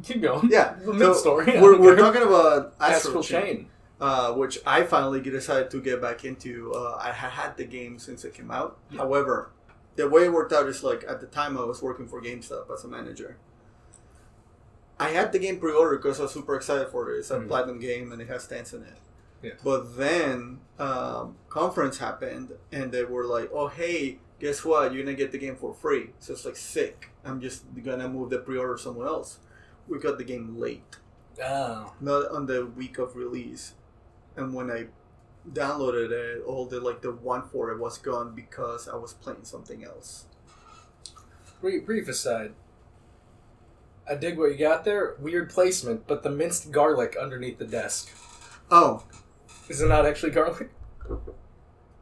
keep going. Yeah. The mid-story. We're talking about Astral Chain. Which I finally decided to get back into. I had the game since it came out. Yeah. However, the way it worked out is like at the time I was working for GameStop as a manager. I had the game pre-ordered because I was super excited for it. It's a platinum game and it has stands in it. Yeah. But then conference happened and they were like, "Oh hey, guess what? You're gonna get the game for free." So it's like sick. I'm just gonna move the pre-order somewhere else. We got the game late. Oh. Not on the week of release. And when I downloaded it, all the one for it was gone because I was playing something else. Brief aside. I dig what you got there. Weird placement, but the minced garlic underneath the desk. Oh. Is it not actually garlic?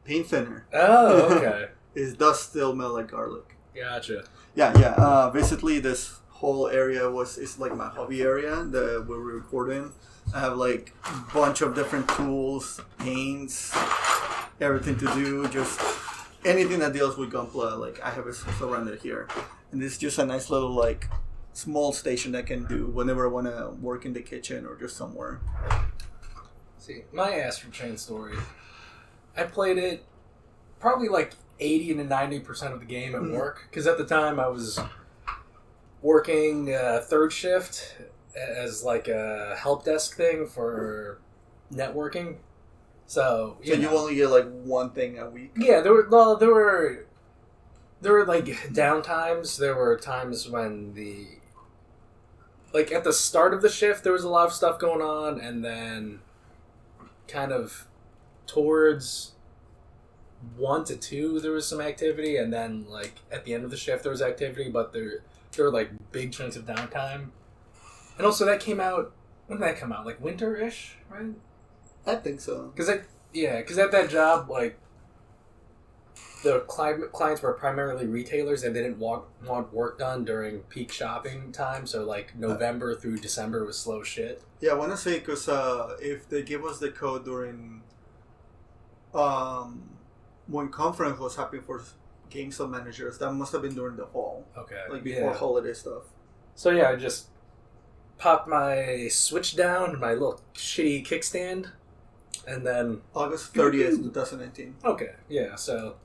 Paint thinner. Oh, okay. It does still smell like garlic. Gotcha. Yeah. Basically, this whole area is like my hobby area that we're recording. I have like a bunch of different tools, paints, everything to do, just anything that deals with gunpla. Like I have it surrounded here, and this is just a nice little like small station I can do whenever I want to work in the kitchen or just somewhere. See, my Astral Chain story. I played it probably like 80 to 90% of the game at work because at the time I was working third shift as like a help desk thing for networking. So you only get like one thing a week? Yeah, there were like downtimes. There were times when at the start of the shift there was a lot of stuff going on, and then kind of towards 1 to 2 there was some activity, and then like at the end of the shift there was activity, but there were like big chunks of downtime. And also, that came out... When did that come out? Like, winter-ish, right? I think so. Because at that job, like, the clients were primarily retailers and they didn't want work done during peak shopping time. So, like, November through December was slow shit. Yeah, I want to say, because if they give us the code during... when conference was happening for GameStop managers, that must have been during the fall. Okay. Like, before holiday stuff. So, yeah, I just... popped my Switch down, my little shitty kickstand, and then... August 30th, 2019. Okay, yeah, so...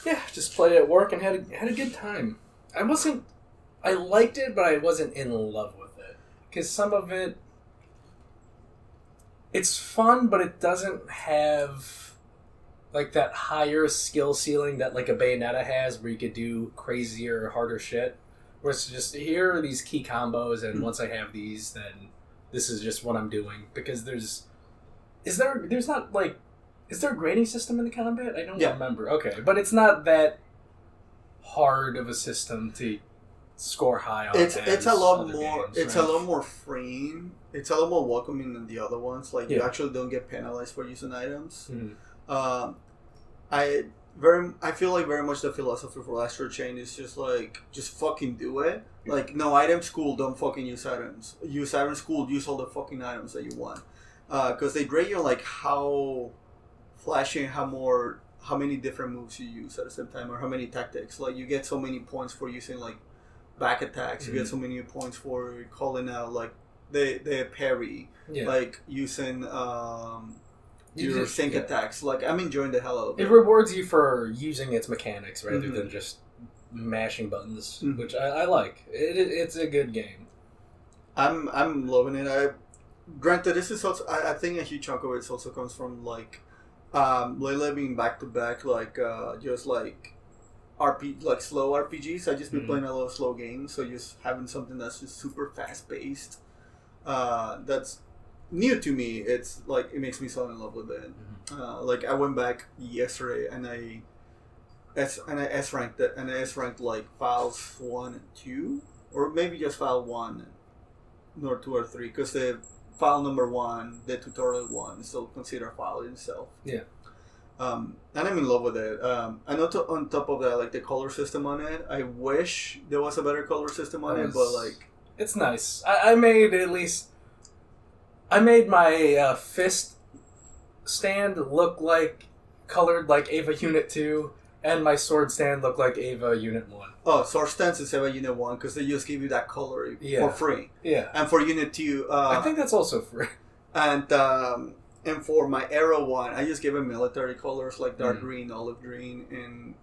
Yeah, just played it at work and had a good time. I liked it, but I wasn't in love with it. Because some of it... It's fun, but it doesn't have... like that higher skill ceiling that like a Bayonetta has, where you could do crazier, harder shit. Where it's just, here are these key combos, and once I have these, then this is just what I'm doing. Because is there a grading system in the combat? I don't remember. Okay, but it's not that hard of a system to score high on. It's a lot more. Games, it's right? a lot more freeing. It's a lot more welcoming than the other ones. Like you actually don't get penalized for using items. Mm-hmm. I feel like very much the philosophy for Astral Chain is just like, just fucking do it. Like, no, items cool, don't fucking use items. Use items cool, use all the fucking items that you want. Because they grade you on like how flashy and how many different moves you use at the same time, or how many tactics. Like, you get so many points for using like back attacks. You get so many points for calling out like the parry. Yeah. Like using your sync attacks. Like, I'm enjoying the hell out of it. It rewards you for using its mechanics rather than just mashing buttons, which I like. It's a good game. I'm loving it. Granted, this is also, I think a huge chunk of it also comes from like lately being back to back, like just like slow RPGs. I just been playing a lot of slow games, so just having something that's just super fast paced. That's new to me. It's like it makes me fall in love with it. Like I went back yesterday and I S ranked it, and I S ranked like files 1 and 2, or maybe just file 1, nor 2 or 3, because the file number 1, the tutorial 1, is still considered a file in itself. Yeah. And I'm in love with it. I know on top of that, like the color system on it, I wish there was a better color system on it, but like it's nice. I made my fist stand look like colored like Ava Unit 2, And my sword stand looked like Ava Unit 1. Oh, sword stands is Ava Unit 1 because they just give you that color for free. Yeah. And for Unit 2... I think that's also free. And for my arrow one, I just gave it military colors like dark green, olive green, and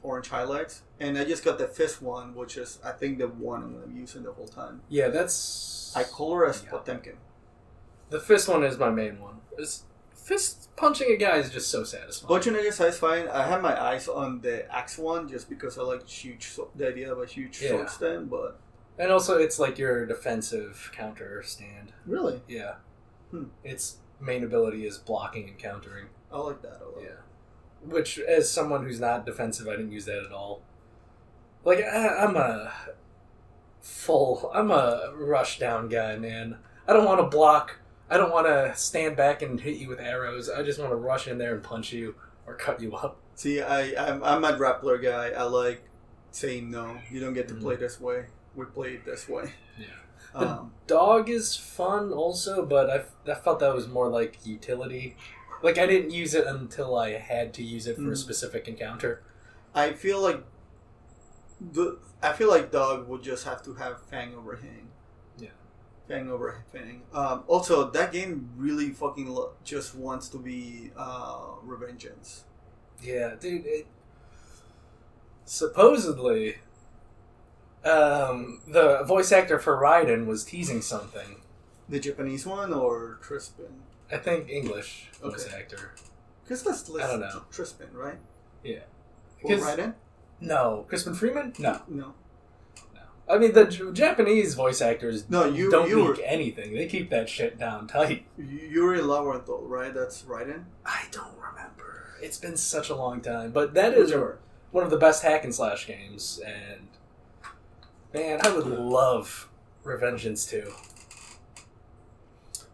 orange highlights. And I just got the fist one, which is, I think, the one I'm going to be using the whole time. Yeah, that's... I color as Potemkin. The fist one is my main one. Fist punching a guy is just so satisfying. Punching a guy is satisfying. I have my eyes on the axe one just because I like the idea of a huge sword stand, but... And also, it's like your defensive counter stand. Really? Yeah. Its main ability is blocking and countering. I like that a lot. Yeah. Which, as someone who's not defensive, I didn't use that at all. Like, I'm a rush down guy, man. I don't want to block. I don't want to stand back and hit you with arrows. I just want to rush in there and punch you or cut you up. See, I'm a grappler guy. I like saying no. You don't get to play this way. We play it this way. Yeah. The dog is fun also, but I felt that was more like utility. Like, I didn't use it until I had to use it for a specific encounter. I feel like dog would just have to have Fang over Hang. Yeah. Fang over Fang. Also, that game really fucking just wants to be Revengeance. Yeah, dude. Supposedly... the voice actor for Raiden was teasing something. The Japanese one or Crispin? I think English voice actor. Because that's I don't know. Crispin, right? Yeah. For Raiden? No. Crispin Freeman? No. No. I mean, the Japanese voice actors don't leak anything. They keep that shit down tight. Yuri Lowenthal, right? That's Raiden? I don't remember. It's been such a long time. But that is one of the best hack and slash games, and man, I would love Revengeance 2.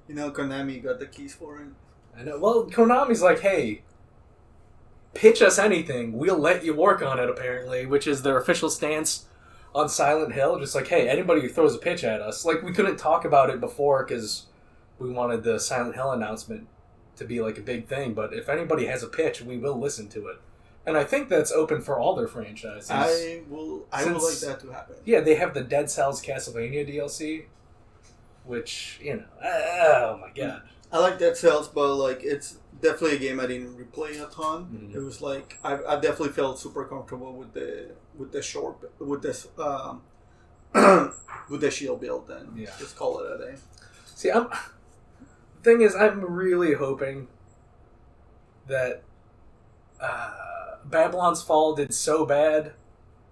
You know, Konami got the keys for it. I know. Well, Konami's like, hey, pitch us anything. We'll let you work on it, apparently, which is their official stance on Silent Hill. Just like, hey, anybody who throws a pitch at us. Like, we couldn't talk about it before because we wanted the Silent Hill announcement to be like a big thing. But if anybody has a pitch, we will listen to it. And I think that's open for all their franchises. I would like that to happen. Yeah, they have the Dead Cells Castlevania DLC, which, you know, oh my god. I like Dead Cells, but like it's definitely a game I didn't replay a ton. Mm-hmm. It was like I definitely felt super comfortable with the with the shield build and just call it a day. See, the thing is, I'm really hoping that Babylon's Fall did so bad.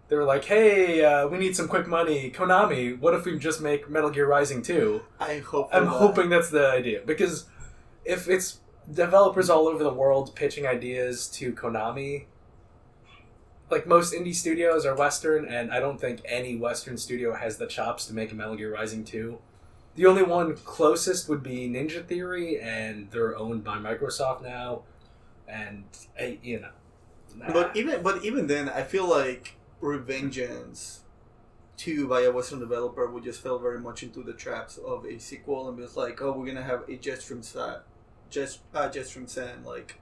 They were like, hey, we need some quick money. Konami, what if we just make Metal Gear Rising 2? I'm hoping that's the idea. Because if it's developers all over the world pitching ideas to Konami, like most indie studios are Western, and I don't think any Western studio has the chops to make a Metal Gear Rising 2. The only one closest would be Ninja Theory, and they're owned by Microsoft now. And, you know. Nah. But even then, I feel like Revengeance 2 by a Western developer would just fell very much into the traps of a sequel and was like, oh, we're gonna have a Jetstream Sen, like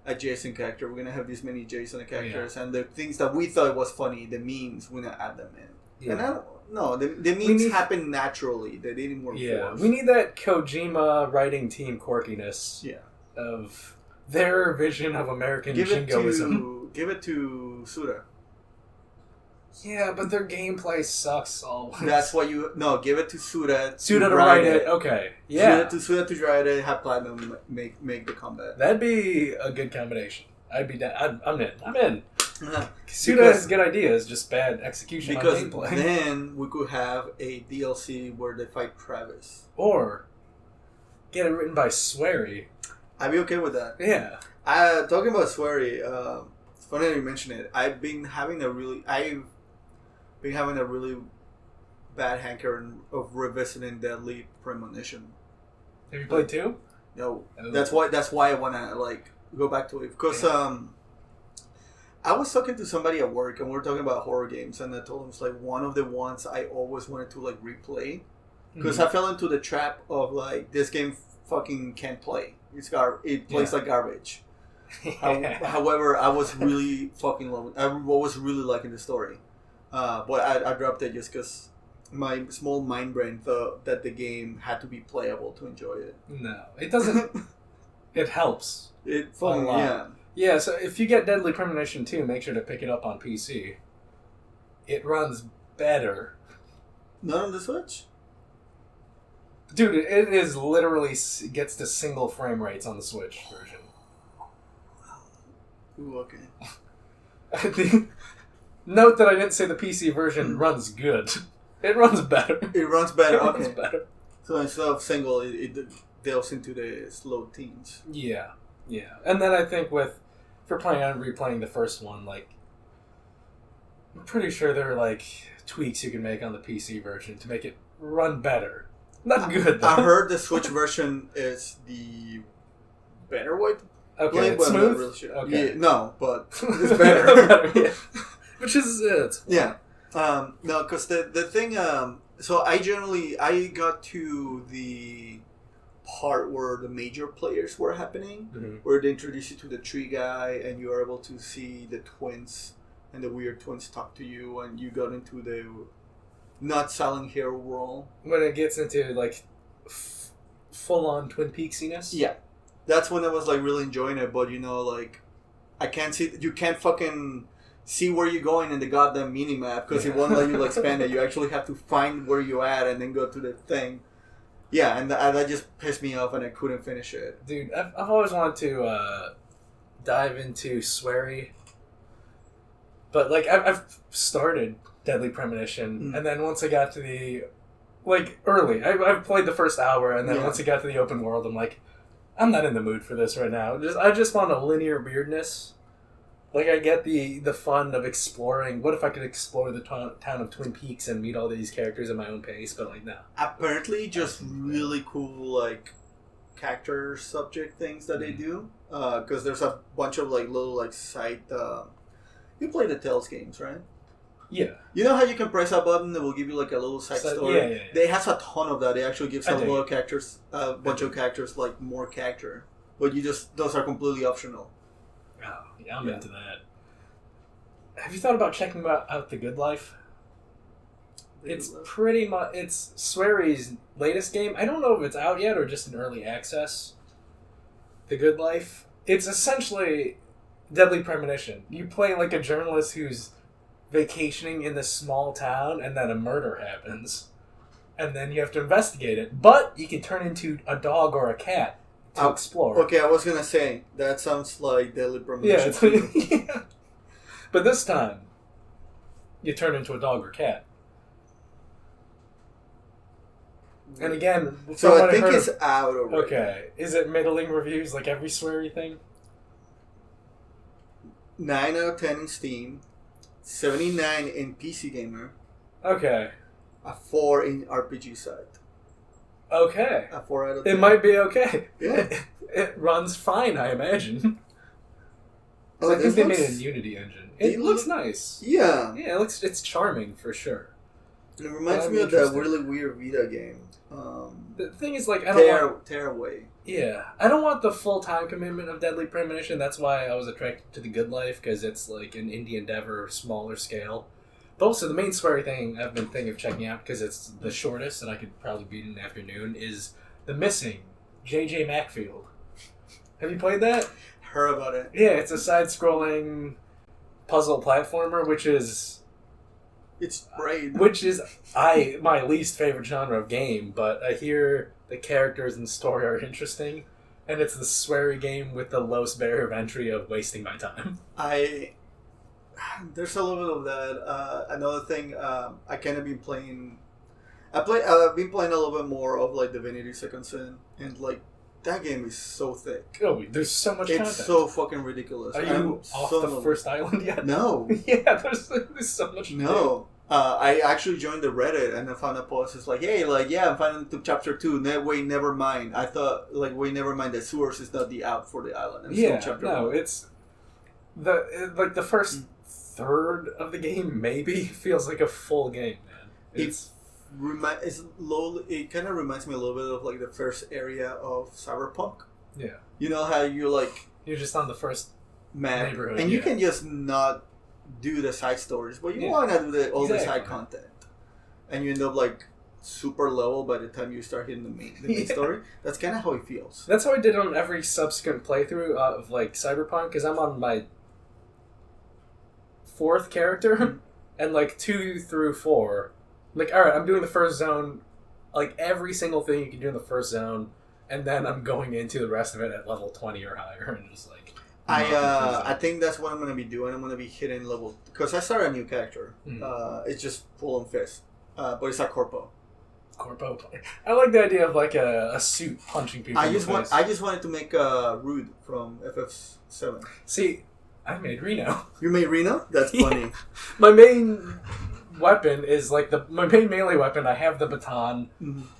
a Jason character. We're gonna have these many Jason characters, and the things that we thought was funny, the memes, we're gonna add them in. Yeah. And I don't know, the memes happen naturally. They didn't work. Yeah, we need that Kojima writing team quirkiness. Yeah, of their vision of American jingoism. Give it to Suda. Yeah, but their gameplay sucks always. That's why give it to Suda. Suda to write it. Okay. Yeah. Suda to write it, have Platinum make the combat. That'd be a good combination. I'd be down. I'm in. Suda has good ideas, just bad execution on gameplay. Then we could have a DLC where they fight Travis. Or get it written by Swery. I'd be okay with that. Yeah. Talking about Swery, it's funny that you mention it. I've been having a really bad hankering of revisiting Deadly Premonition. Have you played 2? No. Oh. That's why I wanna like go back to it because I was talking to somebody at work and we were talking about horror games and I told him it's like one of the ones I always wanted to like replay because I fell into the trap of like this game fucking can't play. It plays like garbage. However, I was really fucking loving. I was really liking the story, but I dropped it just because my small mind brain thought that the game had to be playable to enjoy it. No, it doesn't. It helps. It a lot. yeah. Yeah, so if you get Deadly Premonition 2, make sure to pick it up on PC. It runs better. Not on the Switch? Dude, it is literally gets to single frame rates on the Switch version. Ooh, okay. I think, note that I didn't say the PC version runs good. It runs better. It runs better, It runs okay. better. So instead of single, it delves into the slow teens. Yeah, yeah. And then I think if you're planning on replaying the first one, like, I'm pretty sure there are, like, tweaks you can make on the PC version to make it run better. Not good, though. I heard the Switch version is the better way to play, it's but I'm not smooth? really sure. Okay. Yeah, no, but it's better. Yeah. Which is, it's fine. Yeah. No, because the thing, so I got to the part where the major players were happening, where they introduce you to the tree guy, and you are able to see the twins, and the weird twins talk to you, and you got into the not Silent Hill world. When it gets into, like, full-on Twin Peaksiness? Yeah. That's when I was, like, really enjoying it, but, you know, like, you can't fucking see where you're going in the goddamn minimap, because it won't let you, like, span it. You actually have to find where you're at and then go to the thing. Yeah, and that just pissed me off, and I couldn't finish it. Dude, I've always wanted to dive into Swery. But, like, I've started Deadly Premonition, and then once I got to the... Like, early. I've played the first hour, and then once I got to the open world, I'm like, I'm not in the mood for this right now. I just want a linear weirdness. Like, I get the fun of exploring. What if I could explore the town of Twin Peaks and meet all these characters at my own pace? But, like, no. Apparently, just really cool, like, character subject things that they do. Because there's a bunch of, like, little, like, side... you play the Tales games, right? Yeah. You know how you can press a button that will give you, like, a little side story? Yeah. They has a ton of that. They actually give some little characters, a bunch of characters, like, more character. But those are completely optional. Oh, yeah, I'm into that. Have you thought about checking out The Good Life? It's pretty much... It's Swery's latest game. I don't know if it's out yet or just in early access. The Good Life. It's essentially Deadly Premonition. You play like a journalist who's vacationing in this small town, and then a murder happens. And then you have to investigate it. But you can turn into a dog or a cat to explore. Okay, I was going to say, that sounds like Deadly Premonition. Yeah. But this time, you turn into a dog or cat. And again... So I think it's out already. Okay. Is it middling reviews like every Swery thing? 9 out of 10 in Steam. 79 in PC Gamer. Okay. A 4 in RPG site. Okay. A 4 out of 10. It might be okay. Yeah. It runs fine, I imagine. Oh, I think they made a Unity engine. It looks nice. Yeah. Yeah, it's charming for sure. It reminds me of that really weird Vita game. The thing is, like, I don't want... Tearaway. Yeah. I don't want the full-time commitment of Deadly Premonition. That's why I was attracted to The Good Life, because it's, like, an indie endeavor, smaller scale. But also, the main Swery thing I've been thinking of checking out, because it's the shortest, and I could probably beat it in an afternoon, is The Missing, J.J. Macfield. Have you played that? Heard about it. Yeah, it's a side-scrolling puzzle platformer, which is... It's great. Which is my least favorite genre of game, but I hear the characters and story are interesting, and it's the Swery game with the lowest barrier of entry of wasting my time. There's a little bit of that. Another thing, I kind of been playing... I've been playing a little bit more of, like, Divinity Second Sin, and, like, that game is so thick. Oh, there's so much content. It's so fucking ridiculous. Are you off the first island yet? No. Yeah, there's so much. No. I actually joined the Reddit, and I found a post. It's like, hey, like, yeah, I'm finally to chapter 2. Wait, never mind. I thought, like, wait, never mind. The sewers is not the out for the island. And yeah, chapter no, 1. It's the first third of the game maybe feels like a full game, man. It kind of reminds me a little bit of, like, the first area of Cyberpunk. Yeah. You know how you're like You're just on the first map, neighborhood, and you can just not do the side stories, but you want to do all the side content, and you end up like super level by the time you start hitting the main story. That's kind of how it feels. That's how I did on every subsequent playthrough of like Cyberpunk, because I'm on my 4th character, and like 2 through 4, like alright, I'm doing the first zone, like every single thing you can do in the first zone, and then I'm going into the rest of it at level 20 or higher, and just like I think that's what I'm gonna be doing. I'm gonna be hitting level, because I started a new character. It's just full on fist, but it's a corpo. Play. I like the idea of like a suit punching people. I just wanted to make Rude from FF7. See, I made Reno. You made Reno? That's funny. My main weapon is like my main melee weapon. I have the baton,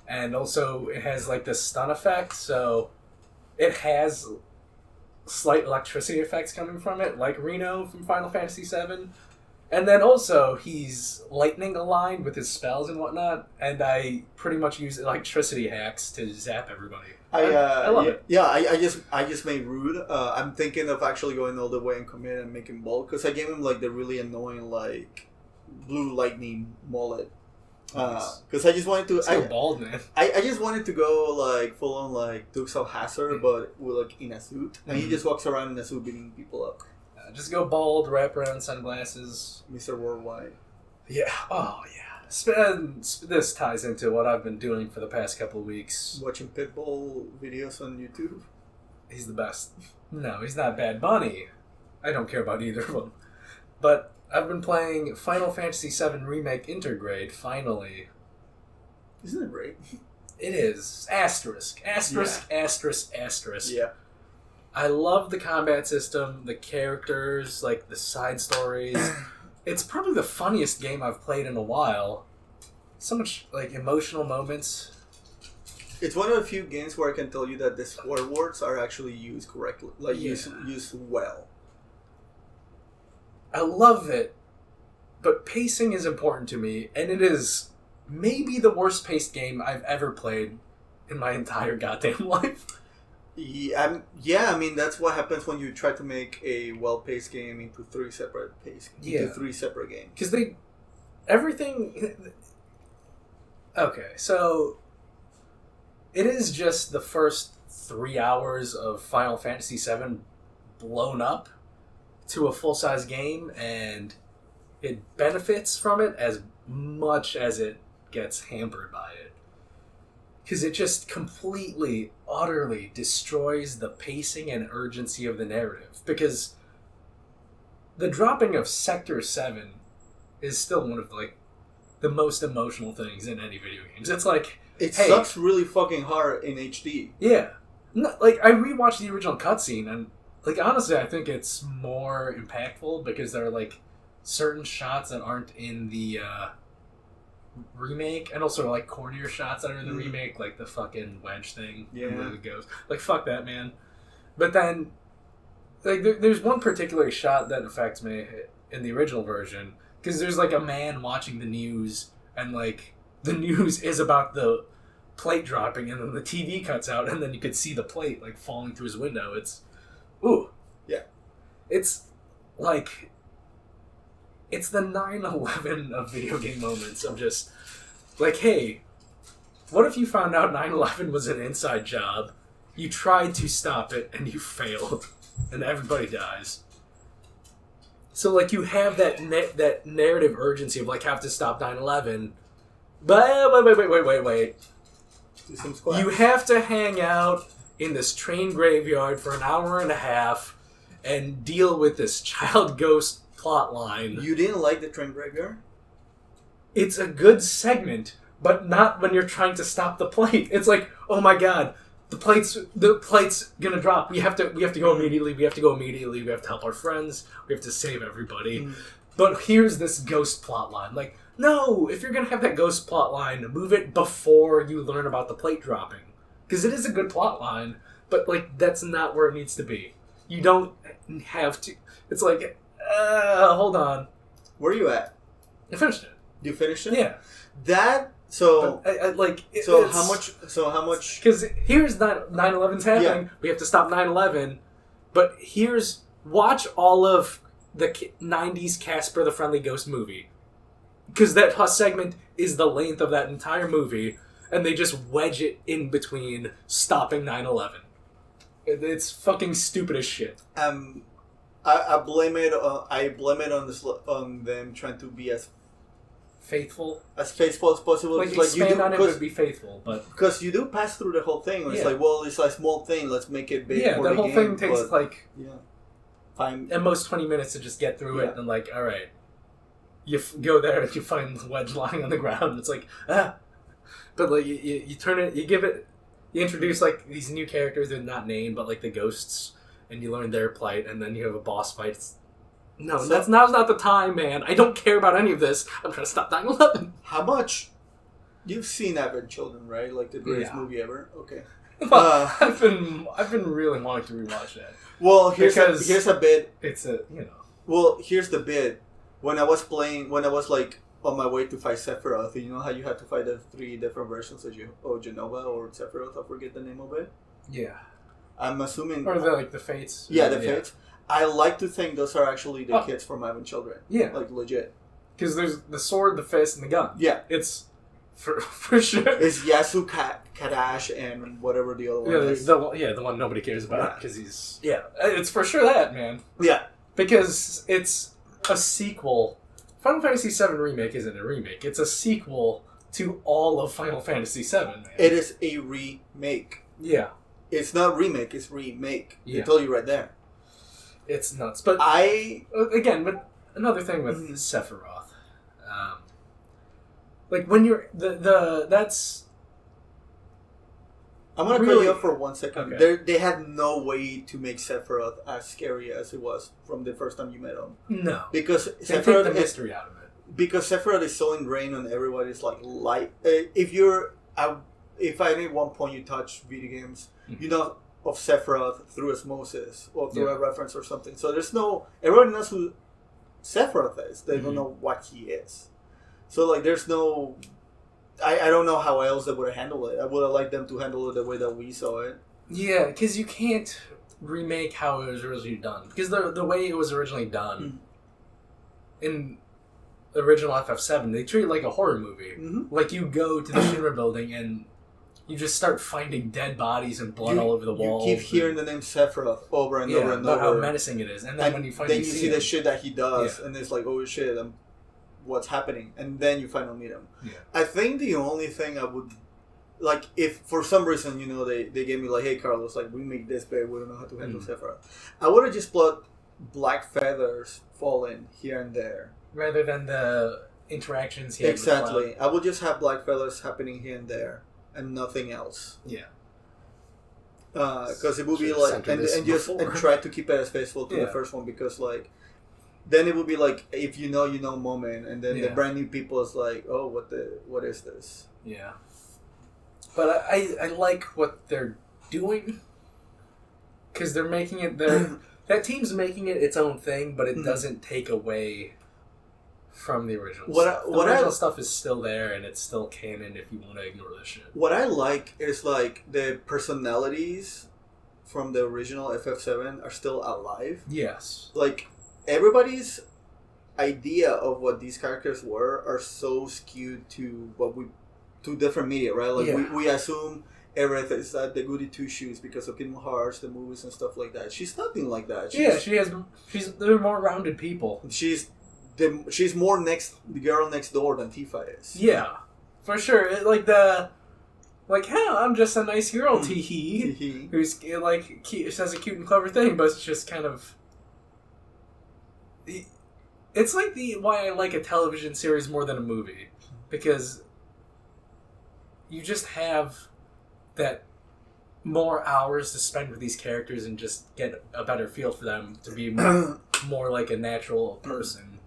and also it has like this stun effect, so it has slight electricity effects coming from it, like Reno from Final Fantasy VII. And then also, he's lightning aligned with his spells and whatnot, and I pretty much use electricity hacks to zap everybody. I love it. Yeah, I just made Rude. I'm thinking of actually going all the way and commit and making Bold, because I gave him like the really annoying like blue lightning mullet. Because I just wanted to. So bald, man. I just wanted to go like full on like Dukes of Hazzard, but with like in a suit, and he just walks around in a suit beating people up. Just go bald, wrap around sunglasses. Mr. Worldwide. Yeah. Oh, yeah. This ties into what I've been doing for the past couple of weeks. Watching Pitbull videos on YouTube. He's the best. No, he's not Bad Bunny. I don't care about either of them. But I've been playing Final Fantasy VII Remake Intergrade, finally. Isn't it great? It is. Asterisk. Asterisk, asterisk, asterisk. Yeah. I love the combat system, the characters, like the side stories. It's probably the funniest game I've played in a while. So much like emotional moments. It's one of the few games where I can tell you that the swear words are actually used correctly, like used well. I love it, but pacing is important to me, and it is maybe the worst paced game I've ever played in my entire goddamn life. I mean, that's what happens when you try to make a well-paced game into three separate games. Because everything... Okay, so it is just the first 3 hours of Final Fantasy VII blown up to a full-size game, and it benefits from it as much as it gets hampered by it. Because it just completely, utterly destroys the pacing and urgency of the narrative. Because the dropping of Sector 7 is still one of the most emotional things in any video games. It's like, it sucks really fucking hard in HD. Yeah. No, I rewatched the original cutscene, and honestly, I think it's more impactful because there are certain shots that aren't in the remake, and also cornier shots that are in the remake, like the fucking wedge thing. Yeah. Where it goes. Fuck that, man. But then, there's one particular shot that affects me in the original version, because there's a man watching the news, and the news is about the plate dropping, and then the TV cuts out, and then you could see the plate falling through his window. It's ooh. Yeah. It's it's the 9/11 of video game moments of just hey, what if you found out 9/11 was an inside job, you tried to stop it, and you failed, and everybody dies? So you have that narrative urgency of have to stop 9/11, but wait. Do some squats. You have to hang out in this train graveyard for an hour and a half and deal with this child ghost plot line. You didn't like the train graveyard? It's a good segment, but not when you're trying to stop the plate. It's oh my god, the plate's gonna drop. We have to go immediately. We have to help our friends. We have to save everybody. But here's this ghost plot line. No, if you're gonna have that ghost plot line, move it before you learn about the plate dropping. Because it is a good plot line, but that's not where it needs to be. You don't have to. It's hold on. Where are you at? I finished it. You finished it? Yeah. So how much? Because here's 9/11's happening. Yeah. We have to stop 9/11, But watch all of the 90s Casper the Friendly Ghost movie. Because that segment is the length of that entire movie, and they just wedge it in between stopping 9/11. It's fucking stupid as shit. I blame it. I blame it on them trying to be as faithful as possible. Like expand on it would be faithful, but because you do pass through the whole thing. It's like, well, it's a small thing. Let's make it big. Yeah, for the whole game, thing takes fine. At most 20 minutes to just get through it, and like, all right, you go there and you find Wedge lying on the ground. And it's like but like you turn it, you introduce like these new characters. They're not named, but like the ghosts, and you learn their plight, and then you have a boss fight. Now's not the time, man. I don't care about any of this. I'm trying to stop 9/11. How much? You've seen Advent Children, right? Like the greatest movie ever. Okay. Well, I've been really wanting to rewatch that. Well, here's a bit. It's Well, here's the bit. When I was like on my way to fight Sephiroth, you know how you had to fight the 3 different versions of Genova or Sephiroth. I forget the name of it. Yeah. I'm assuming. Or the Fates. Yeah, the Fates. I like to think those are actually the kids from Advent Children. Yeah. Like legit. Because there's the sword, the fist, and the gun. Yeah. It's for sure. It's Yasu Kadash and whatever the other one is. The one nobody cares about because he's it's for sure that, man. Yeah. Because it's a sequel. Final Fantasy VII Remake isn't a remake. It's a sequel to all of Final Fantasy VII, man. It is a remake. Yeah. It's not remake, it's remake. Yeah. I told you right there. It's nuts. But but another thing with Sephiroth. Like when you're that's I'm gonna cut you off for 1 second. Okay. They had no way to make Sephiroth as scary as it was from the first time you met him. No, because they take the mystery out of it. Because Sephiroth is so ingrained on everybody's like light. If at any one point you touch video games, you know of Sephiroth through osmosis or through a reference or something. So everyone knows who Sephiroth is. They don't know what he is. So like there's no. I don't know how else they would have handled it. I would have liked them to handle it the way that we saw it. Yeah, because you can't remake how it was originally done. Because the way it was originally done in the original FF7, they treat it like a horror movie. Mm-hmm. Like you go to the Shinra building and you just start finding dead bodies and blood all over the walls. You keep hearing the name Sephiroth over and over and over. How menacing it is. And then when you finally see the shit that he does, and it's like, oh shit, what's happening? And then you finally meet him. Yeah. I think the only thing I would like, if for some reason, they gave me like, hey Carlos, like we make this big, we don't know how to handle Sephiroth. I would have just put black feathers falling here and there. Rather than the interactions here. Exactly. I would just have black feathers happening here and there. And nothing else. Yeah. Because it would be like, and try to keep it as faithful to the first one, because like, then it would be like, if you know moment, and then the brand new people is like, oh, what is this? Yeah. But I like what they're doing, because they're making it that team's making it its own thing, but it doesn't take away from the original stuff. The original stuff is still there, and it's still canon if you want to ignore this shit. What I like is like the personalities from the original FF7 are still alive. Yes. Like everybody's idea of what these characters were are so skewed to to different media, right? Like we assume Aerith is the goody two shoes because of Kingdom Hearts, the movies and stuff like that. She's nothing like that. They're more rounded people. She's more the girl next door than Tifa is. Yeah, for sure. I'm just a nice girl, tee-hee, who's like cute, says a cute and clever thing, but it's just kind of. It's like why I like a television series more than a movie, because you just have that more hours to spend with these characters and just get a better feel for them to be more like a natural person.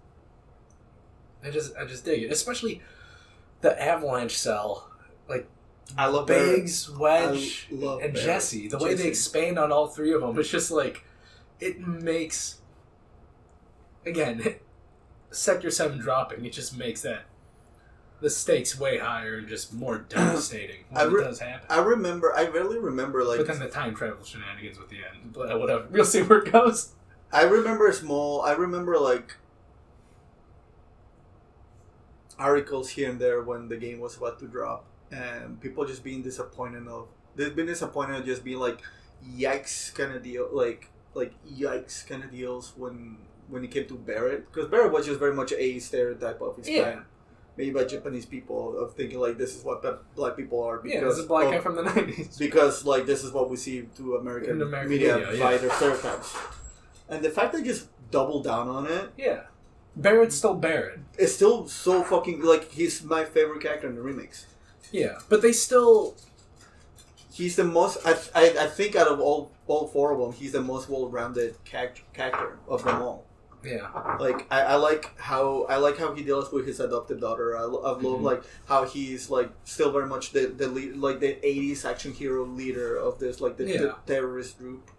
I just dig it, especially the Avalanche Cell. Like, I love Biggs, Wedge, and Jesse. The way they expand on all three of them, it's just like it makes. Again, Sector 7 dropping, it just makes that the stakes way higher and just more devastating when it does happen. I rarely remember, like... But then the time travel shenanigans with the end. But whatever. We'll see where it goes. I remember like, articles here and there when the game was about to drop. And people just being disappointed of... They've been disappointed of just being like, yikes kind of deal. Like yikes kind of deals when it came to Barrett. Because Barrett was just very much a stereotype of his kind. Made by Japanese people of thinking like this is what black people are because it's a black guy from the 90s. Because like this is what we see to American media by their stereotypes. And the fact they just doubled down on it. Yeah. Barrett's still Barrett. It's still so fucking like he's my favorite character in the remakes. Yeah. But they still he's the most I think out of all four of them, he's the most well rounded character of them all. Yeah, like I like how he deals with his adopted daughter. I love like how he's like still very much the lead, like the 80s action hero leader of this like the terrorist group.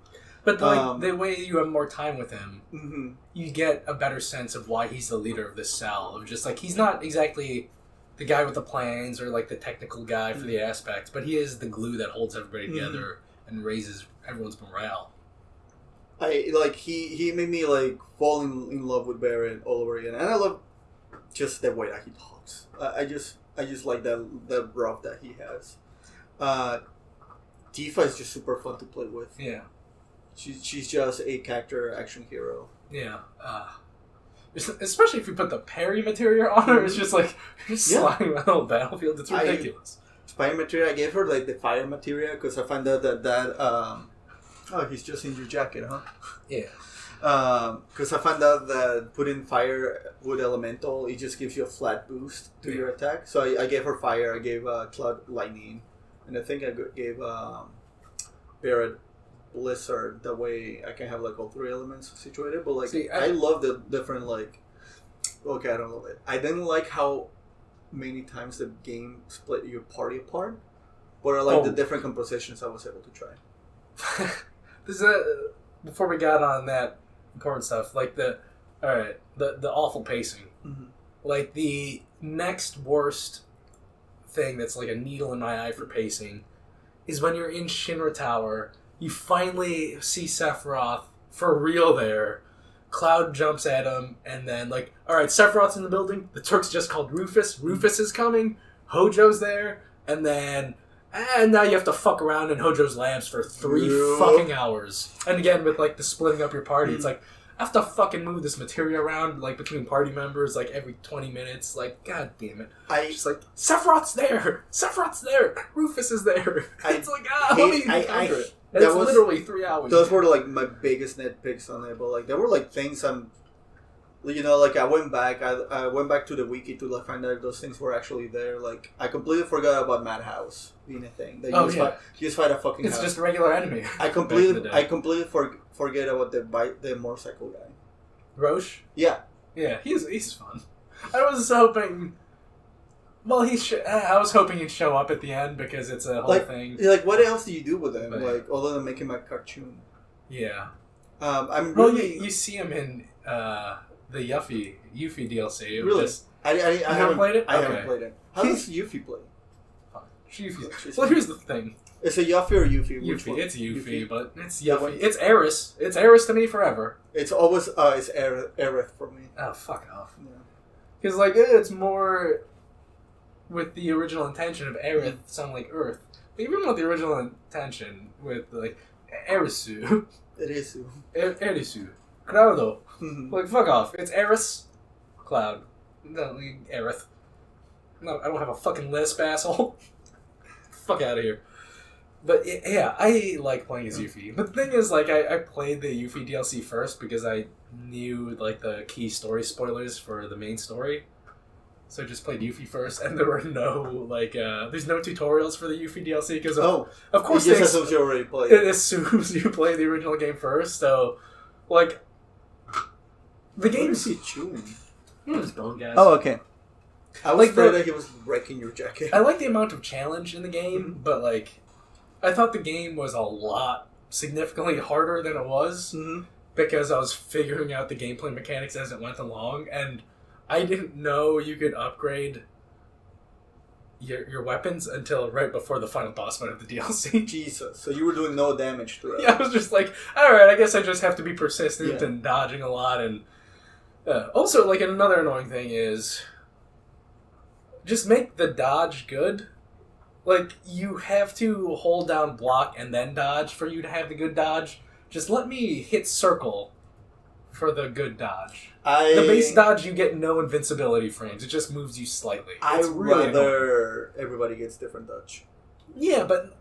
But like the way you have more time with him, you get a better sense of why he's the leader of this cell. Of just like he's not exactly the guy with the plans or like the technical guy for the aspects, but he is the glue that holds everybody together and raises everyone's morale. He made me like fall in love with Barrett all over again, and I love just the way that he talks. I just like that rough that he has. Tifa is just super fun to play with. Yeah, she's just a character action hero. Yeah, especially if you put the parry material on her, it's just like sliding around the whole battlefield. It's ridiculous. Fire material. I gave her like the fire material because I find out that. Oh, he's just in your jacket, huh? Yeah. Because I found out that putting fire with elemental, it just gives you a flat boost to your attack. So I gave her fire, I gave Cloud lightning, and I think I gave Barrett blizzard. That way I can have like all three elements situated. But like, I love the different like. Okay, I don't love it. I didn't like how many times the game split your party apart, but I like the different compositions I was able to try. Before we got on that important stuff, like the awful pacing, like the next worst thing that's like a needle in my eye for pacing is when you're in Shinra Tower, you finally see Sephiroth for real there. Cloud jumps at him, and then like, all right, Sephiroth's in the building. The Turk's just called Rufus. Rufus is coming. Hojo's there, and then. And now you have to fuck around in Hojo's labs for 3 fucking hours. And again, with like the splitting up your party, it's like, I have to fucking move this materia around like between party members like every 20 minutes. Like, god damn it. Just like, Sephiroth's there! Sephiroth's there! Rufus is there! It's like, how do you encounter it? It's literally 3 hours. Those were like my biggest nitpicks on it, but like there were like things like I went back to the wiki to like find out if those things were actually there. Like I completely forgot about Madhouse being a thing. That you just fight a fucking It's house. just a regular enemy. I completely forget about the motorcycle guy. Roche? Yeah. Yeah, he's fun. I was hoping I was hoping he'd show up at the end because it's a whole thing. Like what else do you do with him? Like other than make him a cartoon. Yeah. You see him in the Yuffie DLC. Really? I haven't played it? I haven't played it. How does Yuffie play? Well, here's the thing. It's a Yuffie or Yuffie? Yuffie. It's Yuffie, but it's Yuffie. It's Eris. It's Eris to me forever. It's always it's Aerith for me. Oh, fuck off. Because like it's more with the original intention of Aerith sounding like Earth. But even with the original intention with like Erisu. Erisu. Claudo. Like, fuck off. It's Eris. Cloud. No, Aerith. No, I don't have a fucking lisp, asshole. Fuck out of here. But, yeah, I like playing as Yuffie. But the thing is, like, I played the Yuffie DLC first because I knew, like, the key story spoilers for the main story. So I just played Yuffie first, and there were no, like, there's no tutorials for the Yuffie DLC because, of course, it just assumes you already played it. It assumes you play the original game first, so, like, the game... What is he chewing? His bone gas. Oh, okay. I was afraid that he was wrecking your jacket. I like the amount of challenge in the game, but, like, I thought the game was a lot significantly harder than it was because I was figuring out the gameplay mechanics as it went along, and I didn't know you could upgrade your weapons until right before the final boss fight of the DLC. Jesus. So you were doing no damage to it. Yeah, I was just like, alright, I guess I just have to be persistent and dodging a lot. And also, like, another annoying thing is just make the dodge good. Like, you have to hold down block and then dodge for you to have the good dodge. Just let me hit circle for the good dodge. The base dodge, you get no invincibility frames. It just moves you slightly. It's really rather everybody gets different dodge. Yeah, but...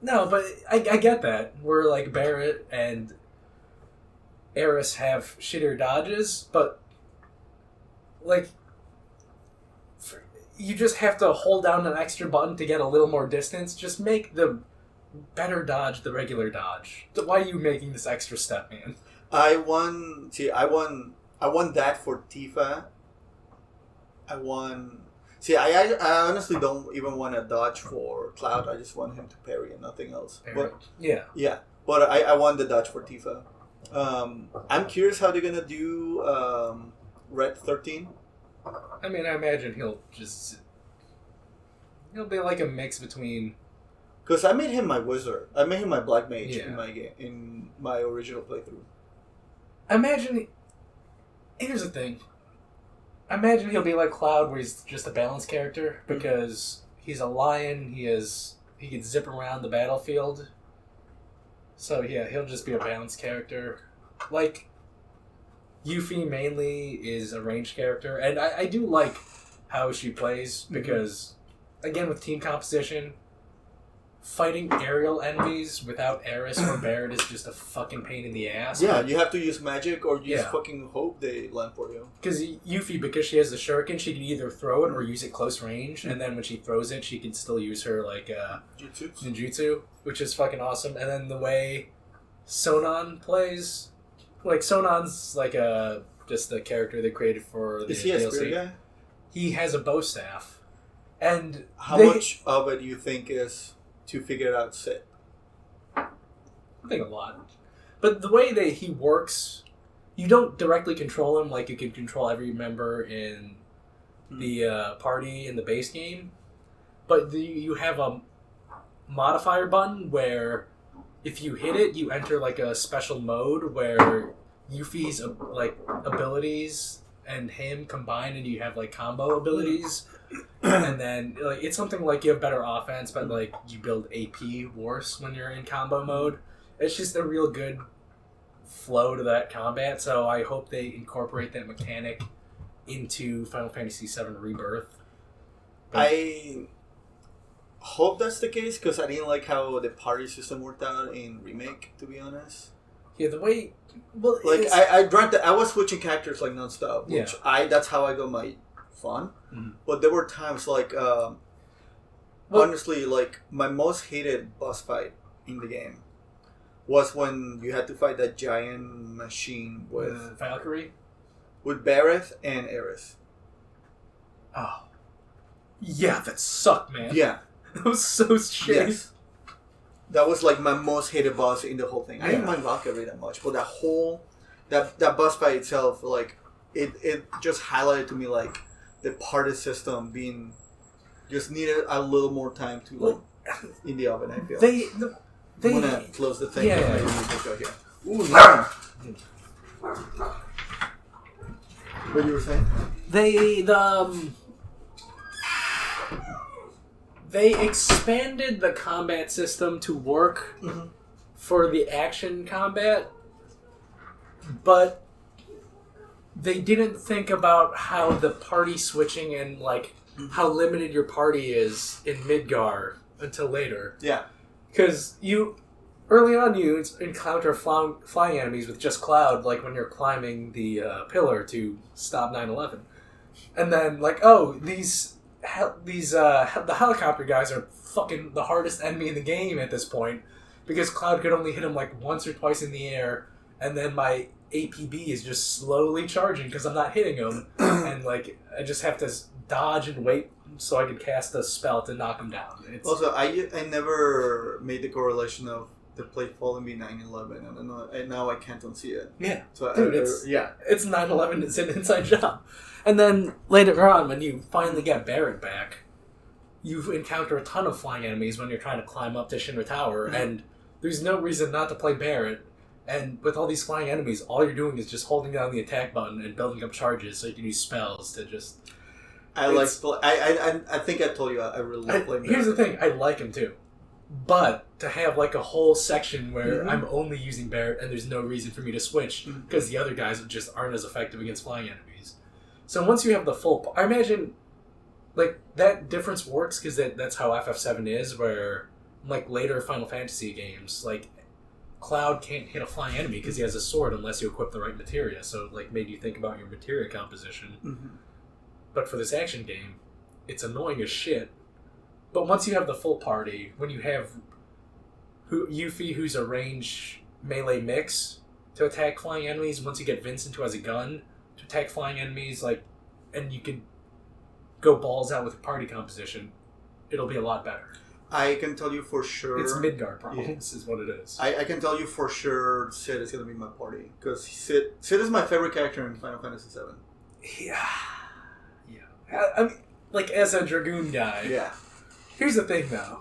No, but I get that. Where, like, Barrett and Eris have shittier dodges, but... Like... You just have to hold down an extra button to get a little more distance. Just make the better dodge the regular dodge. Why are you making this extra step, man? I won that for Tifa. I honestly don't even want to dodge for Cloud. I just want him to parry and nothing else. But, yeah. But I won the dodge for Tifa. I'm curious how they're gonna do Red 13. I mean, I imagine he'll be like a mix between... Because I made him my wizard. I made him my black mage in my original playthrough. Here's the thing. I imagine he'll be like Cloud, where he's just a balanced character, because he's a lion, he can zip around the battlefield. So yeah, he'll just be a balanced character. Like... Yuffie mainly is a ranged character, and I do like how she plays, because, again, with team composition, fighting aerial enemies without Eris or Barrett is just a fucking pain in the ass. Yeah, you have to use magic or just fucking hope they land for you. Because Yuffie, because she has the shuriken, she can either throw it or use it close range, and then when she throws it, she can still use her, like, ninjutsu, which is fucking awesome. And then the way Sonon plays... Like, Sonon's like just a character they created for the DLC. Is he a spirit guy? He has a bow staff. And how much of it do you think is to figure out Sit? I think a lot. But the way he works, you don't directly control him like you can control every member in the party in the base game. But you have a modifier button where... If you hit it, you enter like a special mode where Yuffie's like abilities and him combine, and you have like combo abilities. And then like it's something like you have better offense, but like you build AP worse when you're in combo mode. It's just a real good flow to that combat. So I hope they incorporate that mechanic into Final Fantasy VII Rebirth. But I hope that's the case, because I didn't like how the party system worked out in Remake, to be honest. Yeah, the way... Well, like, I granted, I was switching characters, like, non-stop, which that's how I got my fun. Mm-hmm. But there were times, like, honestly, like, my most hated boss fight in the game was when you had to fight that giant machine with... Valkyrie? With Barrett and Eris. Oh. Yeah, that sucked, man. Yeah. That was so shitty. Yes. That was like my most hated boss in the whole thing. I didn't mind Valkyrie that much, but that whole that boss fight itself, like it just highlighted to me like the party system being just needed a little more time to like in the oven. I feel I'm gonna close the thing. Yeah. Here. Ooh, yeah. What you were saying? They expanded the combat system to work for the action combat, but they didn't think about how the party switching and like how limited your party is in Midgar until later. Yeah. Because early on you encounter flying enemies with just Cloud, like when you're climbing the pillar to stop 9/11. And then like, the helicopter guys are fucking the hardest enemy in the game at this point, because Cloud could only hit him like once or twice in the air, and then my APB is just slowly charging because I'm not hitting him, and like I just have to dodge and wait so I can cast a spell to knock him down. Also, I never made the correlation of the plate falling be 9/11, and now I can't unsee it. Yeah, so dude, it's 9/11. It's an inside job. And then later on, when you finally get Barrett back, you encounter a ton of flying enemies when you're trying to climb up to Shinra Tower, and there's no reason not to play Barret. And with all these flying enemies, all you're doing is just holding down the attack button and building up charges so you can use spells to just... I think I told you I really love playing Here's the thing, I like him too. But to have like a whole section where I'm only using Barret and there's no reason for me to switch because the other guys just aren't as effective against flying enemies. So once you have the full... I imagine like that difference works because that's how FF7 is, where like later Final Fantasy games, like Cloud can't hit a flying enemy because he has a sword unless you equip the right materia. So like made you think about your materia composition. But for this action game, it's annoying as shit. But once you have the full party, when you have Yuffie, who's a range melee mix to attack flying enemies, once you get Vincent, who has a gun to attack flying enemies, like, and you can go balls out with party composition, it'll be a lot better. I can tell you for sure... It's Midgar problems, is what it is. I can tell you for sure Sid is going to be my party. Because Sid is my favorite character in Final Fantasy VII. Yeah. I mean, like, as a Dragoon guy... Yeah. Here's the thing, though.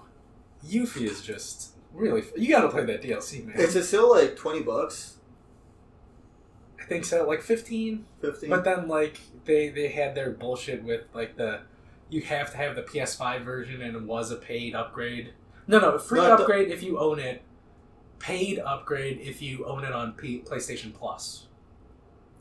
Yuffie is just really... You gotta play that DLC, man. Is it still, like, $20? I think so. Like, 15? 15. But then, like, they had their bullshit with, like, you have to have the PS5 version, and it was a paid upgrade. No, free upgrade if you own it. Paid upgrade if you own it on PlayStation Plus.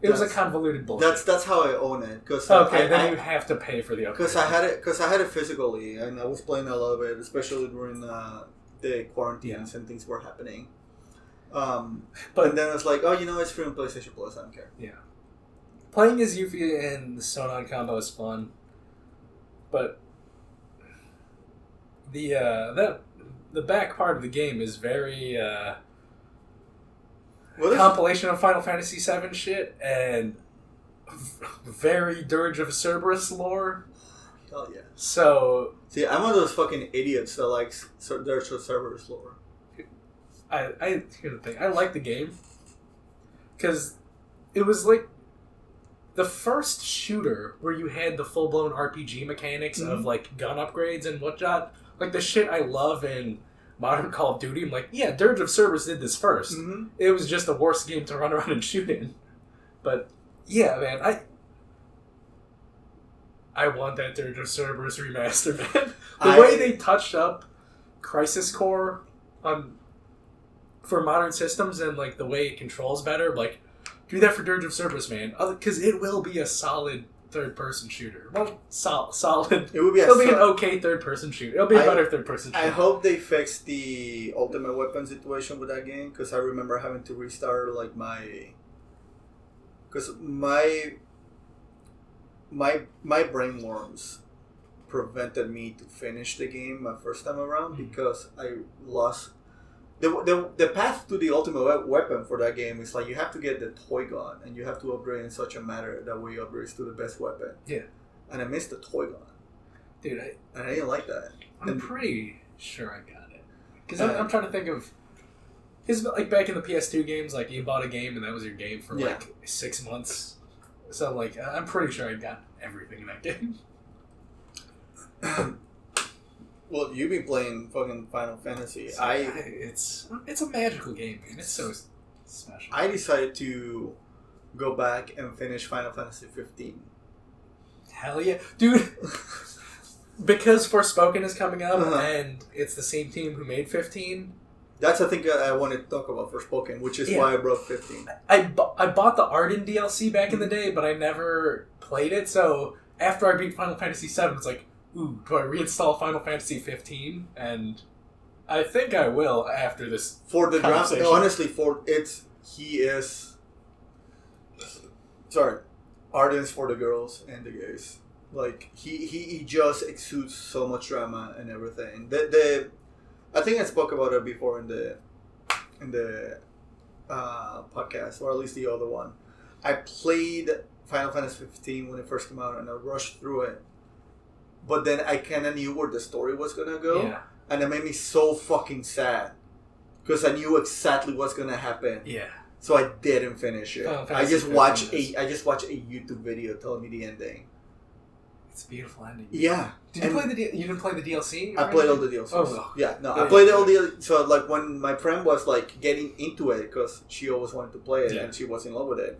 It was a convoluted bullshit. That's how I own it. Then you have to pay for the upgrade. Because I had it physically, and I was playing a lot of it, especially during the quarantines and things were happening. But then it's like, it's free on PlayStation Plus. I don't care. Yeah, playing as Yuffie and the Sonon combo is fun. But the back part of the game is very compilation of Final Fantasy VII shit and very Dirge of Cerberus lore. Hell yeah! So see, I'm one of those fucking idiots that likes Dirge of Cerberus lore. Here's the thing. I like the game because it was like the first shooter where you had the full-blown RPG mechanics of, like, gun upgrades and whatnot. Like, the shit I love in modern Call of Duty. I'm like, yeah, Dirge of Cerberus did this first. It was just the worst game to run around and shoot in. But, yeah, man, I want that Dirge of Cerberus remaster, man. The way they touched up Crisis Core for modern systems and, like, the way it controls better, like, do that for Dirge of Cerberus, man. Because it will be a solid third-person shooter. Well, solid. It'll be an okay third-person shooter. It'll be a better third-person shooter. I hope they fix the ultimate weapon situation with that game, because I remember having to restart, like, because my brain worms prevented me to finish the game my first time around because I lost... The path to the ultimate weapon for that game is like you have to get the toy gun and you have to upgrade in such a manner that way you upgrade to the best weapon. Yeah. And I missed the toy gun. Dude, I didn't like that. I'm pretty sure I got it. Because I'm trying to think of... Because like back in the PS2 games, like you bought a game and that was your game for like 6 months. So like I'm pretty sure I got everything in that game. Well, you've been playing fucking Final Fantasy. It's a magical game, man. It's so special. I decided to go back and finish Final Fantasy 15. Hell yeah. Dude, because Forspoken is coming up and it's the same team who made 15. That's, I think, I wanted to talk about Forspoken, which is why I brought 15. I bought the Arden DLC back in the day, but I never played it, so after I beat Final Fantasy 7, it's like, ooh, do I reinstall Final Fantasy 15? And I think I will after this. For the draft, honestly, Arden's for the girls and the gays. Like he just exudes so much drama and everything. I think I spoke about it before in the podcast, or at least the other one. I played Final Fantasy 15 when it first came out, and I rushed through it. But then I kind of knew where the story was going to go. Yeah. And it made me so fucking sad. Because I knew exactly what's going to happen. Yeah. So I didn't finish it. I just watched a YouTube video telling me the ending. It's a beautiful ending. Yeah. Did you play you didn't play the DLC? I played all the DLCs. Oh, yeah. No, I played all the. So like when my friend was like getting into it because she always wanted to play it and she was in love with it,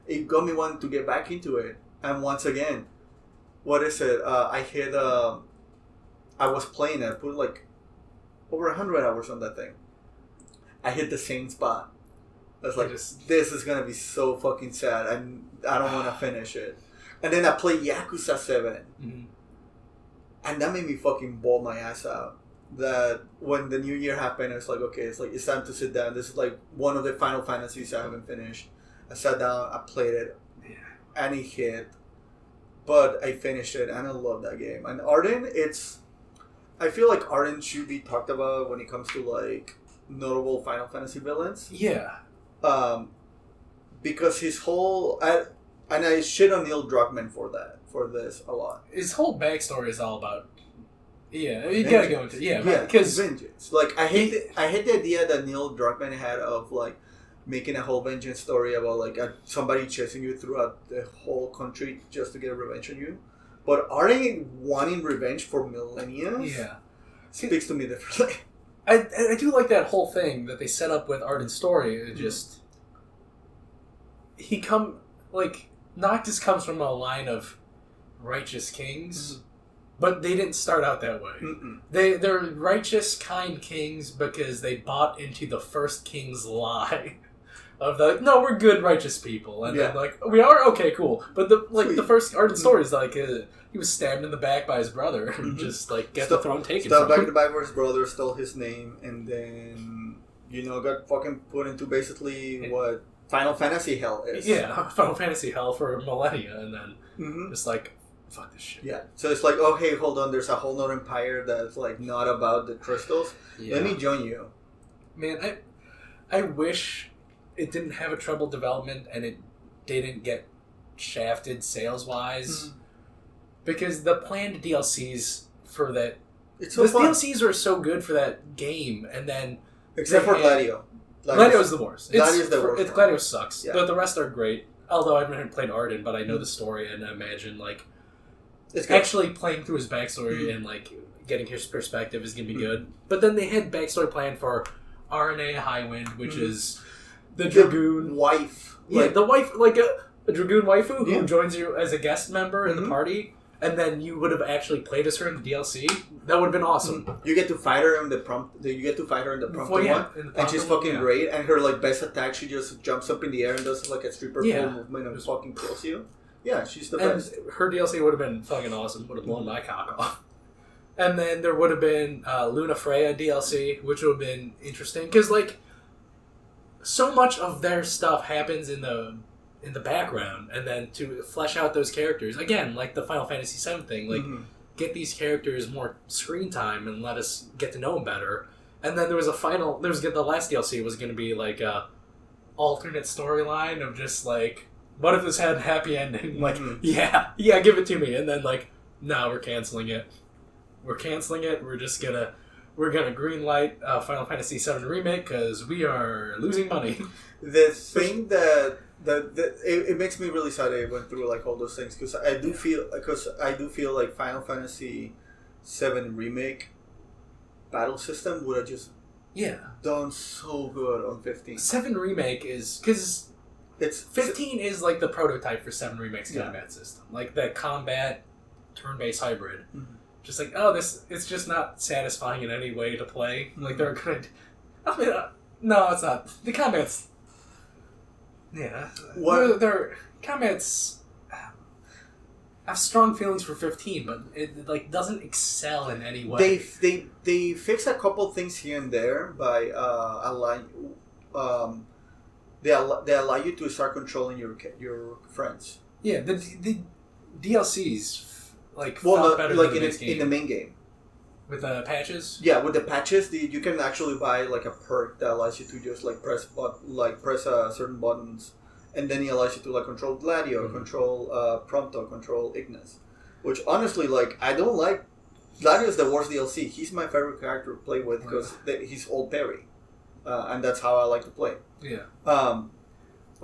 it got me wanting to get back into it. And once again, what is it? I hit. I was playing it. I put like over 100 hours on that thing. I hit the same spot. I was like, this is gonna be so fucking sad, and I don't want to finish it. And then I played Yakuza 7. Mm-hmm. And that made me fucking bawl my ass out. That when the new year happened, it's like, okay, it's time to sit down. This is like one of the Final Fantasies I haven't finished. I sat down, I played it, and it hit. But I finished it, and I love that game. And Arden, I feel like Arden should be talked about when it comes to like notable Final Fantasy villains. Yeah. Because his whole... And I shit on Neil Druckmann for this a lot. His whole backstory is all about... Yeah, you gotta go into... Yeah, because... vengeance. Like, I hate the idea that Neil Druckmann had of, like, making a whole vengeance story about, like, somebody chasing you throughout the whole country just to get revenge on you. But Arden wanting revenge for millennia speaks to me differently. I do like that whole thing that they set up with Arden's story. It just... Noctis comes from a line of righteous kings, but they didn't start out that way. Mm-mm. They're righteous, kind kings because they bought into the first king's lie of no, we're good, righteous people, and then we are okay, cool. But the first Arden story is like he was stabbed in the back by his brother and just get the throne taken. Stabbed back in the back by his brother, stole his name, and then got fucking put into basically what Final Fantasy hell is. Yeah, Final Fantasy hell for millennia, and then just fuck this shit. Yeah, so it's like, oh hey, hold on, there's a whole nother empire that's like not about the crystals. Yeah. Let me join you. Man, I wish it didn't have a troubled development and it didn't get shafted sales wise, because the planned DLCs for that, DLCs are so good for that game, and then except for Gladio. Gladio's the worst. Gladio's the worst. Gladio sucks. Yeah. But the rest are great. Although I haven't played Arden, but I know the story, and I imagine it's actually playing through his backstory and getting his perspective is gonna be good. But then they had backstory planned for RNA Highwind, which is the Dragoon wife. The wife, a Dragoon waifu who joins you as a guest member in the party. And then you would have actually played as her in the DLC. That would have been awesome. You get to fight her in the prompt. You get to fight her in the prompt one, and she's fucking great. And her best attack, she just jumps up in the air and does a stripper pole movement and fucking kills you. Yeah, she's the best. Her DLC would have been fucking awesome. Would have blown my cock off. And then there would have been Luna Freya DLC, which would have been interesting because so much of their stuff happens in the background, and then to flesh out those characters again, like the Final Fantasy VII thing, get these characters more screen time and let us get to know them better. And then the last DLC was going to be a alternate storyline of just what if this had a happy ending? Yeah, give it to me. And then no, we're canceling it. We're just gonna greenlight Final Fantasy VII Remake because we are losing money. The thing that it makes me really sad I went through all those things because I do feel like Final Fantasy VII Remake battle system would have just done so good on 15. 7 Remake is because 15 is the prototype for 7 Remake's combat system, that combat turn-based hybrid. Just it's just not satisfying in any way to play. They're gonna. I mean, no, it's not. The combat's. Yeah. What? Their combat's... I have strong feelings for 15, but it doesn't excel in any way. They fix a couple things here and there by allowing... They allow you to start controlling your friends. Yeah, the DLCs better than in the main game. With the patches? Yeah, with the patches, you can actually buy a perk that allows you to just press certain buttons, and then it allows you to control Gladio, control Prompto, control Ignis. Which honestly, I don't like. Gladio's the worst DLC. He's my favorite character to play with because he's old Perry, and that's how I like to play. Yeah.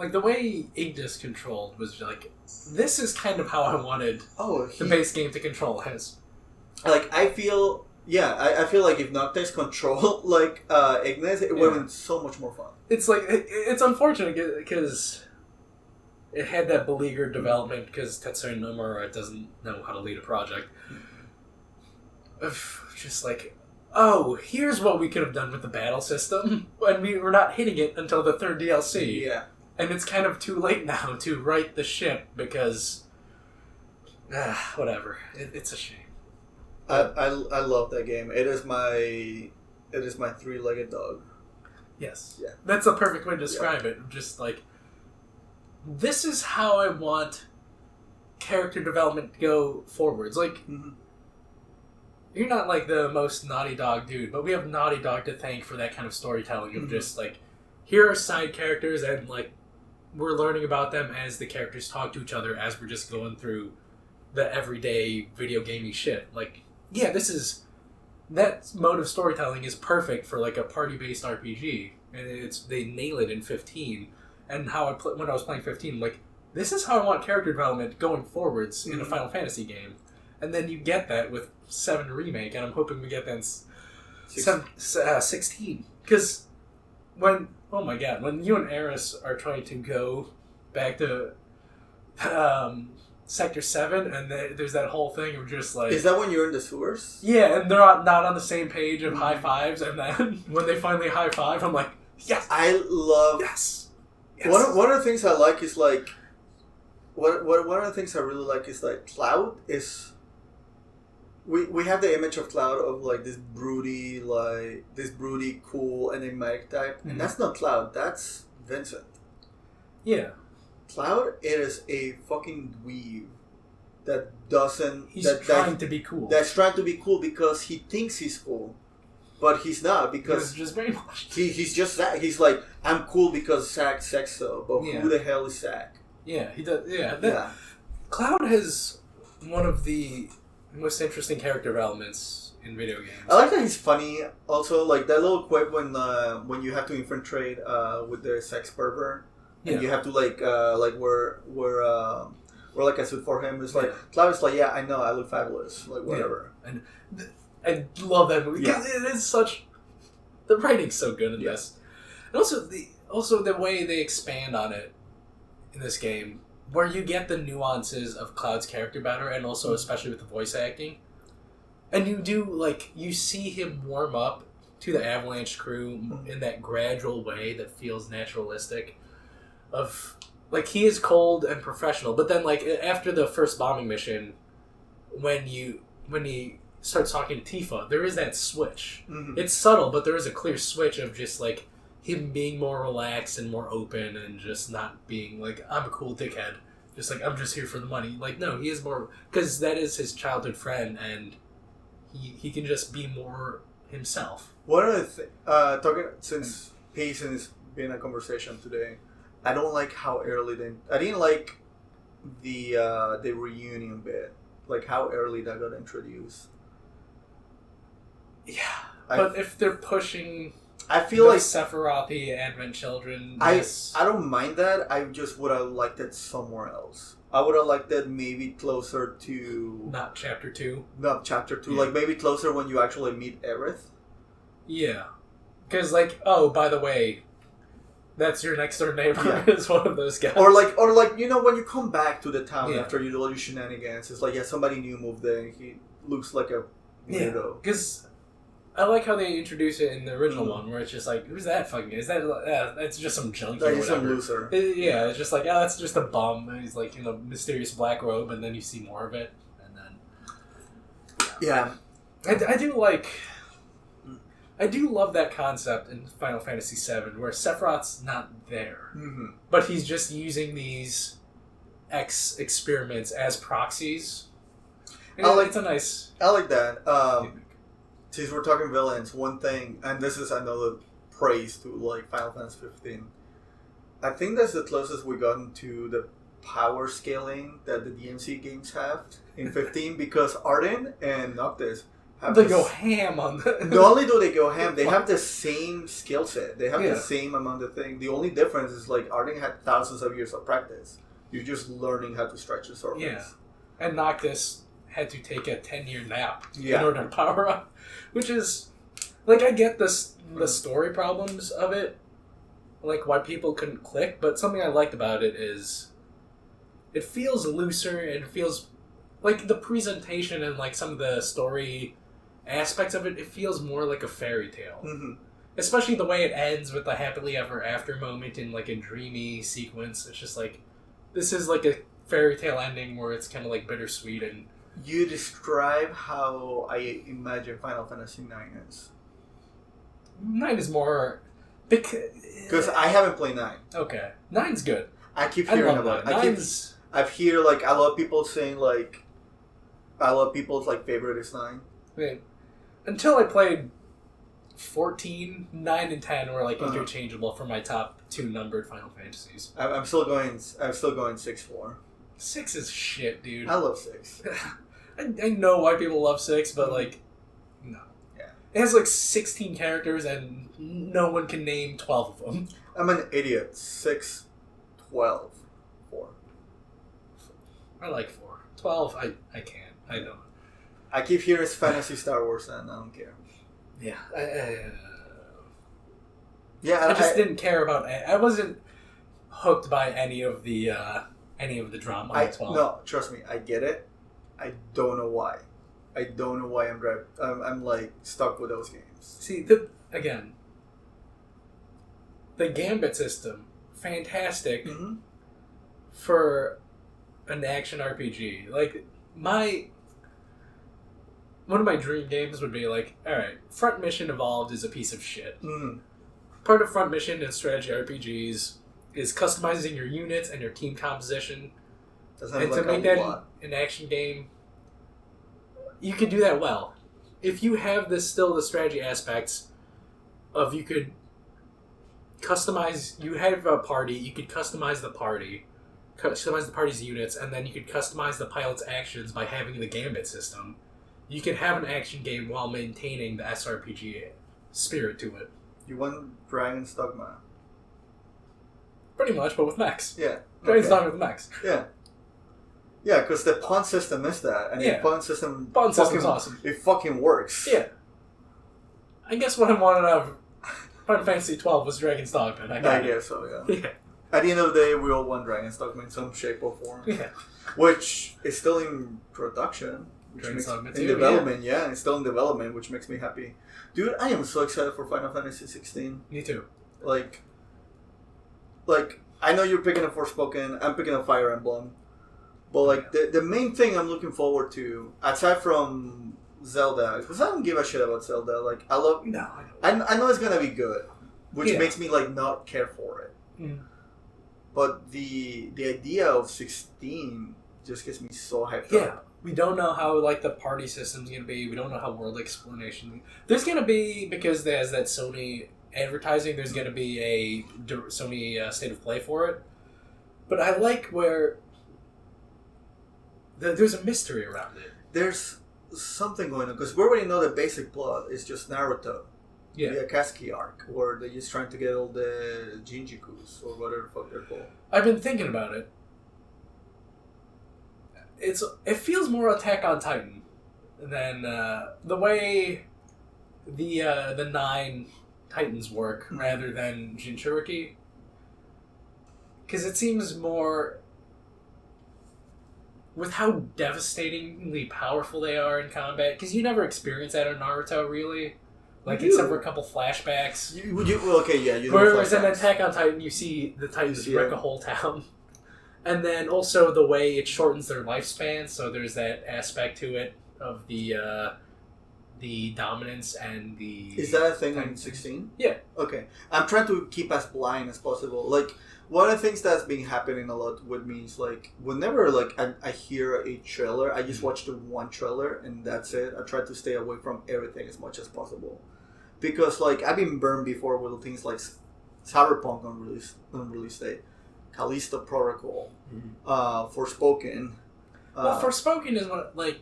Like, the way Ignis controlled was like, this is kind of how I wanted the base game to control his. Like, I feel like if Noctis controlled, like, Ignis, it would have been so much more fun. It's like, it's unfortunate because it had that beleaguered development because Tetsuya Nomura doesn't know how to lead a project. Just like, oh, here's what we could have done with the battle system, and we were not hitting it until the third DLC. Yeah. And it's kind of too late now to right the ship because, whatever. It's a shame. I love that game. It is my three-legged dog. Yes. Yeah. That's a perfect way to describe it. Just like, this is how I want character development to go forwards. Like, you're not like the most Naughty Dog dude, but we have Naughty Dog to thank for that kind of storytelling of just like, here are side characters and like, we're learning about them as the characters talk to each other as we're just going through the everyday video gamey shit. Like, yeah, that mode of storytelling is perfect for like a party-based RPG, and they nail it in 15. And how when I was playing 15, like, this is how I want character development going forwards in a Final Fantasy game. And then you get that with 7 Remake, and I'm hoping we get that in 16. Because when you and Eris are trying to go back to Sector 7, and there's that whole thing of just like... Is that when you're in the sewers? Yeah, and they're not on the same page of high fives, and then when they finally high five, I'm like, yes! I love... Yes! One of the things I like is like... One of the things I really like is like Cloud is... We have the image of Cloud of like this broody, cool, enigmatic type. And that's not Cloud, that's Vincent. Yeah. Cloud is a fucking dweeb that doesn't... He's trying to be cool. That's trying to be cool because he thinks he's cool. But he's not because... He's just brainwashed. He's just Zack. He's like, I'm cool because Zack said so. But who the hell is Zack? Yeah, he does. Yeah. Cloud has one of the most interesting character developments in video games. I like that he's funny. Also, like that little quip when you have to infiltrate with the sex pervert. And you have to like we're like a suit for him. It's like Cloud is like, yeah, I know, I look fabulous, like whatever. Yeah. And I love that movie because it is such, the writing's so good in this, and also the way they expand on it in this game, where you get the nuances of Cloud's character better, and also especially with the voice acting, and you see him warm up to the Avalanche crew in that gradual way that feels naturalistic. Of like, he is cold and professional, but then like after the first bombing mission, when he starts talking to Tifa, there is that switch. It's subtle, but there is a clear switch of just like him being more relaxed and more open, and just not being like, I'm a cool dickhead, just like, I'm just here for the money. Like, no, he is more, because that is his childhood friend, and he can just be more himself. One of the talking since peace has been a conversation today. I don't like how early I didn't like the reunion bit, like how early that got introduced. Yeah, but if they're pushing, I feel like Sephiroth Advent Children. I don't mind that. I just would have liked it somewhere else. I would have liked it maybe closer to not Chapter 2. Not Chapter 2. Like maybe closer when you actually meet Aerith. Yeah, because like, oh, by the way, that's your next door neighbor is one of those guys. Or like when you come back to the town after you do all your shenanigans, it's like somebody new moved there. And he looks like a weirdo. Because I like how they introduce it in the original one, where it's just like, who's that fucking guy? Is that that's just some junkie or whatever? Some loser. It's just like, that's just a bum. And he's like in a mysterious black robe, and then you see more of it, and then I do love that concept in Final Fantasy VII, where Sephiroth's not there, but he's just using these experiments as proxies. And I like that. Since we're talking villains, one thing, and this is another praise to like Final Fantasy 15. I think that's the closest we gotten to the power scaling that the DMC games have in 15, because Arden and Noctis They go ham on the... Not only do they go ham, they have the same skill set. They have the same amount of thing. The only difference is like Arden had thousands of years of practice. You're just learning how to stretch the surface. Yeah. And Noctis had to take a 10-year nap in Yeah. order to power up. Which is... Like, I get the story problems of it. Like, why people couldn't click. But something I liked about it is... It feels looser and it feels... Like, the presentation and, like, some of the story... aspects of it, it feels more like a fairy tale. Mm-hmm. Especially the way it ends with the happily ever after moment in like a dreamy sequence. It's just like, this is like a fairy tale ending where it's kind of like bittersweet and... You describe how I imagine Final Fantasy IX is. 9 is more... Because I haven't played 9. Okay. 9's good. I keep hearing about it. I've heard like a lot of people saying like, a lot of people's like favorite is 9. I mean, until I played 14, 9 and 10 were like interchangeable for my top 2 numbered Final Fantasies. I'm still going 6-4. 6 is shit, dude. I love 6. I know why people love 6, but like, no. Yeah. It has like 16 characters and no one can name 12 of them. I'm an idiot. 6, 12, 4. I like 4. 12, I can't. I don't. I keep hearing Fantasy Star Wars and I don't care. Yeah. I just didn't care about it. I wasn't hooked by any of the drama on 12. No, trust me, I get it. I don't know why. I'm like stuck with those games. See, again, the Gambit system, fantastic for an action RPG. Like, one of my dream games would be like, alright, Front Mission Evolved is a piece of shit. Part of Front Mission in strategy RPGs is customizing your units and your team composition. And to make that an action game, you could do that well. If you have still the strategy aspects of you could customize, you have a party, you could customize the party's units, and then you could customize the pilot's actions by having the Gambit system. You can have an action game while maintaining the SRPG spirit to it. You want Dragon's Dogma? Pretty much, but with mechs. Yeah. Dragon's Dogma with mechs. Yeah. Yeah, because the pawn system is that, and the pawn system's awesome. It fucking works. Yeah. I guess what I wanted out of Final Fantasy 12 was Dragon's Dogma. I guess so. Yeah. At the end of the day, we all want Dragon's Dogma in some shape or form. Yeah. Which is still in production. In development, yeah, it's still in development, which makes me happy. Dude, I am so excited for Final Fantasy 16. Me too. Like, I know you're picking up Forspoken, I'm picking up Fire Emblem, but like the main thing I'm looking forward to, aside from Zelda, because I don't give a shit about Zelda. Like, I love. No, I know it's gonna be good, which makes me like not care for it. But the idea of 16 just gets me so hyped up. We don't know how like the party system's gonna be. We don't know how world explanation. There's gonna be, because there's that Sony advertising. There's gonna be a Sony State of Play for it. But I like where there's a mystery around it. There's something going on because we already know the basic plot is just Naruto. Yeah. The Akatsuki arc, where they're just trying to get all the Jinjikus or whatever the fuck they're called. I've been thinking about it. It feels more Attack on Titan than the way the 9 Titans work rather than Jinchuriki. Because it seems more with how devastatingly powerful they are in combat. Because you never experience that in Naruto, really. Like, except for a couple flashbacks. Whereas in Attack on Titan, you see the Titans wreck a whole town. And then also the way it shortens their lifespan, so there's that aspect to it of the dominance and the... Is that a thing in 16? Yeah. Okay. I'm trying to keep as blind as possible. Like, one of the things that's been happening a lot with me is, like, whenever, like, I hear a trailer, I just watch the one trailer, and that's it. I try to stay away from everything as much as possible. Because, like, I've been burned before with things like Cyberpunk on release date. Callisto Protocol, Forspoken. Forspoken is what, like,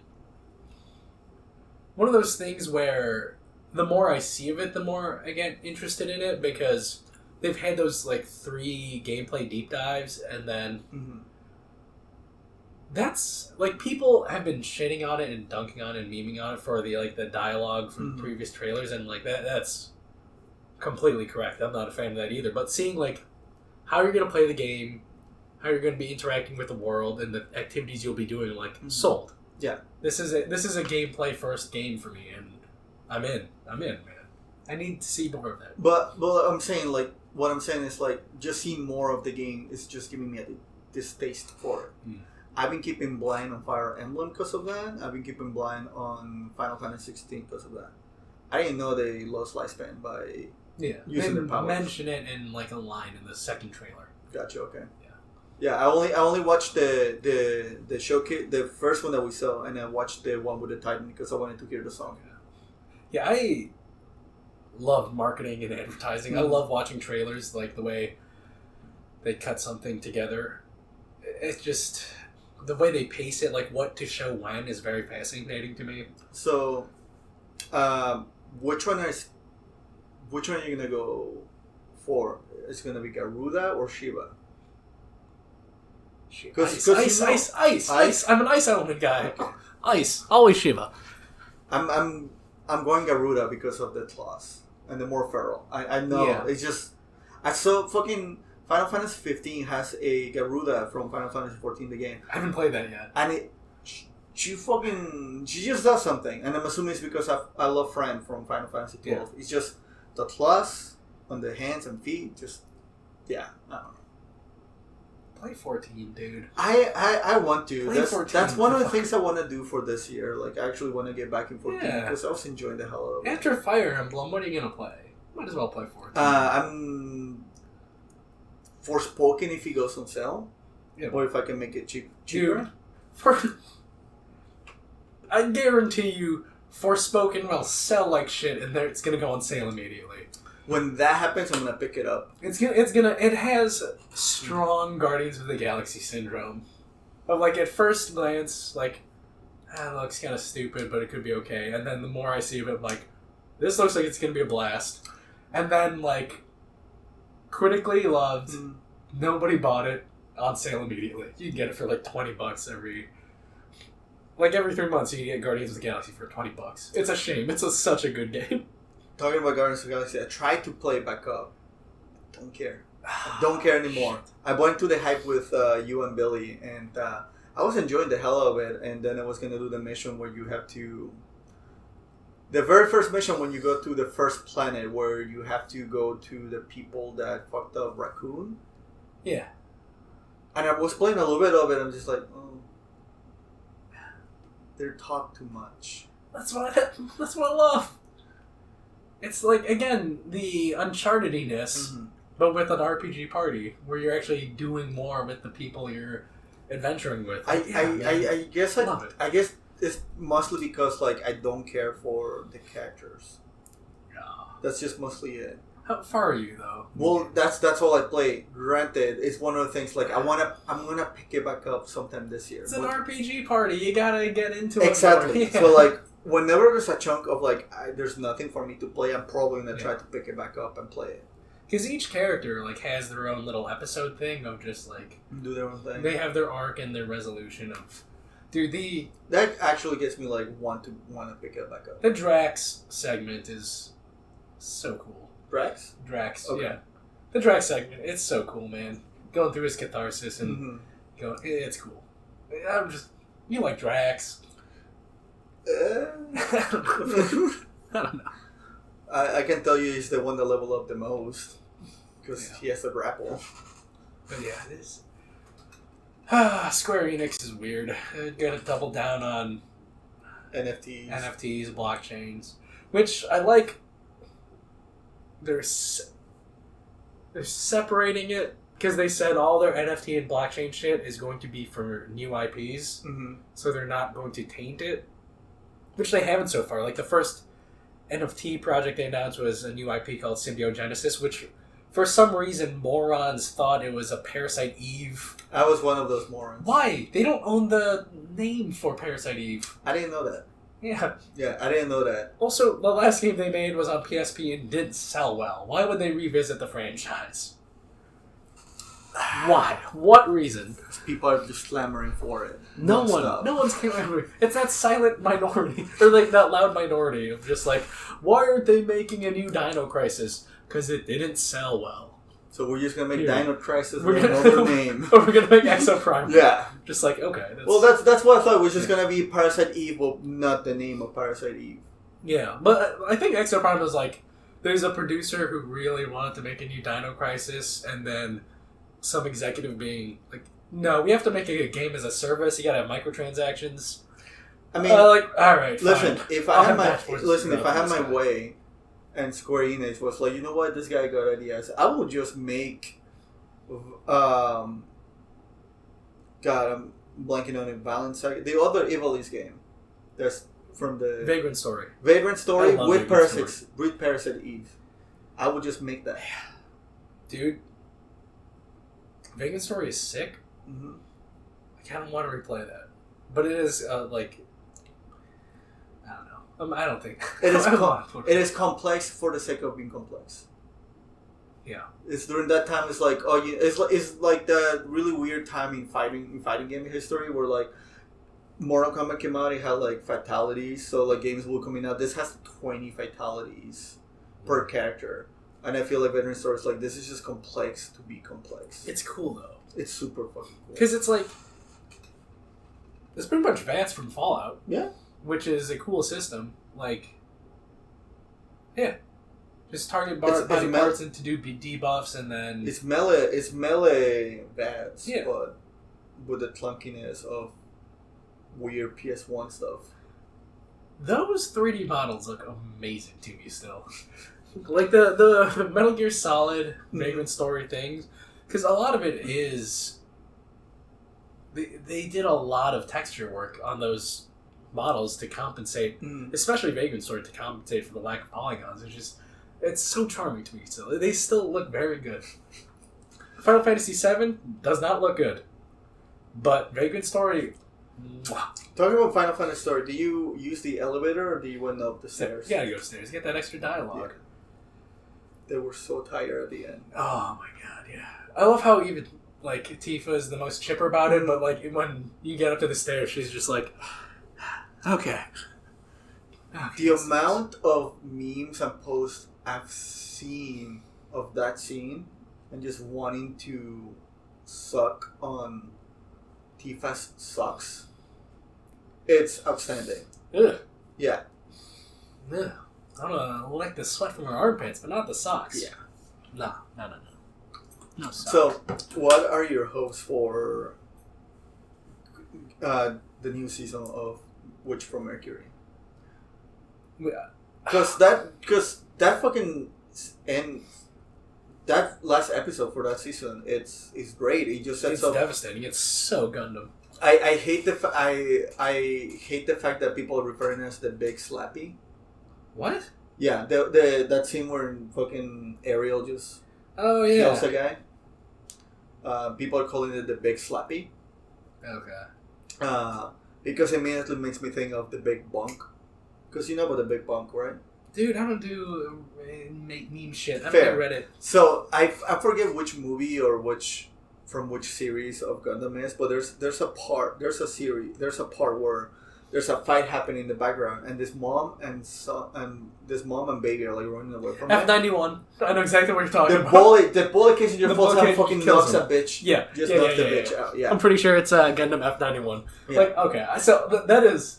one of those things where the more I see of it, the more I get interested in it, because they've had those like 3 gameplay deep dives, and then that's like people have been shitting on it and dunking on it and memeing on it for the dialogue from previous trailers, and like that's completely correct. I'm not a fan of that either. But seeing like how you're gonna play the game, how you're gonna be interacting with the world, and the activities you'll be doing, like sold. Yeah, this is a gameplay first game for me, and I'm in, man. I need to see more of that. But I'm saying like what I'm saying is like just seeing more of the game is just giving me a distaste for it. I've been keeping blind on Fire Emblem because of that. I've been keeping blind on Final Fantasy 16 because of that. I didn't know they lost lifespan by using their powers. Mention it in like a line in the second trailer. Gotcha. Okay. Yeah. I only watched the showcase, the first one that we saw, and I watched the one with the Titan because I wanted to hear the song. Yeah, I love marketing and advertising. I love watching trailers, like the way they cut something together. It's just the way they pace it, like what to show when, is very fascinating to me. So, which one are you gonna go for? Is it gonna be Garuda or Shiva? Ice. I'm an ice element guy. Ice, always Shiva. I'm going Garuda because of the claws and the more feral. I know. Yeah. It's just I saw fucking Final Fantasy 15 has a Garuda from Final Fantasy 14, the game. I haven't played that yet. And she just does something, and I'm assuming it's because I love Fran from Final Fantasy 12. Yeah. It's just the claws on the hands and feet. Just I don't know. Play 14, dude. I want to. Play 14. That's one of the things I want to do for this year. Like, I actually want to get back in 14 because I was enjoying the hell out of it. After Fire Emblem, what are you gonna play? Might as well play 14. I'm Forspoken if he goes on sale. Yeah. Or if I can make it cheaper. Dude, I guarantee you, Forspoken will sell like shit, and it's gonna go on sale immediately. When that happens, I'm gonna pick it up. It has strong Guardians of the Galaxy syndrome. Of like at first glance, like, it looks kind of stupid, but it could be okay. And then the more I see of it, I'm like, this looks like it's gonna be a blast. And then like, critically loved, nobody bought it, on sale immediately. You can get it for like $20 every 3 months. You can get Guardians of the Galaxy for $20. It's a shame. It's such a good game. Talking about Guardians of the Galaxy, I tried to play it back up. Don't care. I don't care anymore. I went to the hype with you and Billy, and I was enjoying the hell out of it. And then I was going to do the mission where you have to... The very first mission when you go to the first planet where you have to go to the people that fucked up Raccoon. Yeah. And I was playing a little bit of it, I'm just like, oh... They talk too much. That's what I love. It's like, again, the Uncharted-iness, but with an RPG party, where you're actually doing more with the people you're adventuring with. I guess it's mostly because like I don't care for the characters. Yeah. That's just mostly it. How far are you though? Well, that's all I play. Granted, it's one of the things like I'm gonna pick it back up sometime this year. It's an RPG party. You gotta get into it. Exactly. Yeah. So like, whenever there's a chunk of like there's nothing for me to play, I'm probably gonna try to pick it back up and play it. Because each character like has their own little episode thing of just like do their own thing. They have their arc and their resolution of. Dude, that actually gets me like want to pick it back up. The Drax segment is so cool. Drax, okay. Yeah. The Drax segment, it's so cool, man. Going through his catharsis and it's cool. You like Drax. I don't know. I can tell you he's the one that leveled up the most because he has to grapple. But yeah, it is. Square Enix is weird. They're gonna double down on NFTs, blockchains, which I like. They're separating it because they said all their NFT and blockchain shit is going to be for new IPs, so they're not going to taint it, which they haven't so far. Like the first NFT project they announced was a new IP called Symbiogenesis, which for some reason morons thought it was a Parasite Eve. I was one of those morons. Why? They don't own the name for Parasite Eve. I didn't know that. Yeah. Yeah, I didn't know that. Also, the last game they made was on PSP and didn't sell well. Why would they revisit the franchise? Why? What reason? People are just clamoring for it. No one's clamoring. It's that silent minority, or like that loud minority of just like, why aren't they making a new Dino Crisis? Because it didn't sell well. So we're just gonna make Dino Crisis We're with gonna- another name. Or we're gonna make Exoprime. Yeah. Just like, okay. Well, that's what I thought. It was just gonna be Parasite Eve, but not the name of Parasite Eve. Yeah, but I think Exoprime was like, there's a producer who really wanted to make a new Dino Crisis, and then some executive being like, no, we have to make a game as a service. You gotta have microtransactions. I mean, like, all right, listen. fine. If I'll I had have my dashboards if I had my guy. way, and Square Enix was like, you know what, this guy got ideas. I would just make, God, I'm blanking on it. Valentine, the other Ivalice game. That's from the Vagrant Story. Vagrant Story I love with Vagrant Parasite Eve. I would just make that. Dude, Vagrant Story is sick. Mm-hmm. I kind of want to replay that. But it is, like, I don't know. I don't think. It is I don't wanna put it is complex for the sake of being complex. Yeah. It's during that time. It's like it's like the really weird time in fighting game history where like Mortal Kombat came out. It had like fatalities, so like games will coming out. This has 20 fatalities per character, and I feel like Veteran Story is like this is just complex to be complex. It's cool, though. It's super fucking cool. Because it's like, it's pretty much Vance from Fallout. Yeah. Which is a cool system. Like, yeah. Just target It's body parts and to do debuffs, and then... It's melee Vance, Yeah. but with the clunkiness of weird PS1 stuff. Those 3D models look amazing to me still. Like the Metal Gear Solid, Vagrant Story things. Because a lot of it is... They did a lot of texture work on those models to compensate, especially Vagrant Story, to compensate for the lack of polygons. It's so charming to me still. They still look very good. Final Fantasy VII does not look good. But Vagrant Story... Mwah. Talking about Final Fantasy Story, do you use the elevator or do you went up the stairs? You gotta go upstairs. Get that extra dialogue. Yeah. They were so tired at the end. Oh my god, yeah. I love how even, like, Tifa is the most chipper about it, but, like, when you get up to the stairs, she's just like, okay. The amount of memes and posts I've seen of that scene and just wanting to suck on Tifa's socks, it's outstanding. Ugh. Yeah. Ugh. I don't know, I like the sweat from her armpits, but not the socks. Yeah. No. No socks. So, what are your hopes for the new season of Witch from Mercury? Because that fucking end, that last episode for that season, it's great. It just sets it's up. devastating. It's so Gundam. I hate I hate the fact that people are referring as the Big Slappy. What? Yeah, that scene where fucking Ariel just Oh yeah. kills a guy. People are calling it the Big Slappy. Okay. Because it immediately makes me think of the Big Bunk. Because you know about the Big Bunk, right? Dude, I don't do meme shit. I Fair. don't get Reddit. So I forget which movie or which series of Gundam is, but there's a part where there's a fight happening in the background, and this mom and baby are like running away from it. F91. I know exactly what you're talking The about. bullet catches your The full bullet time fucking kills knocks a him. bitch. Yeah. Just Yeah, knocks the yeah, bitch yeah. out. Yeah. I'm pretty sure it's Gundam F91. Yeah. Like, okay, so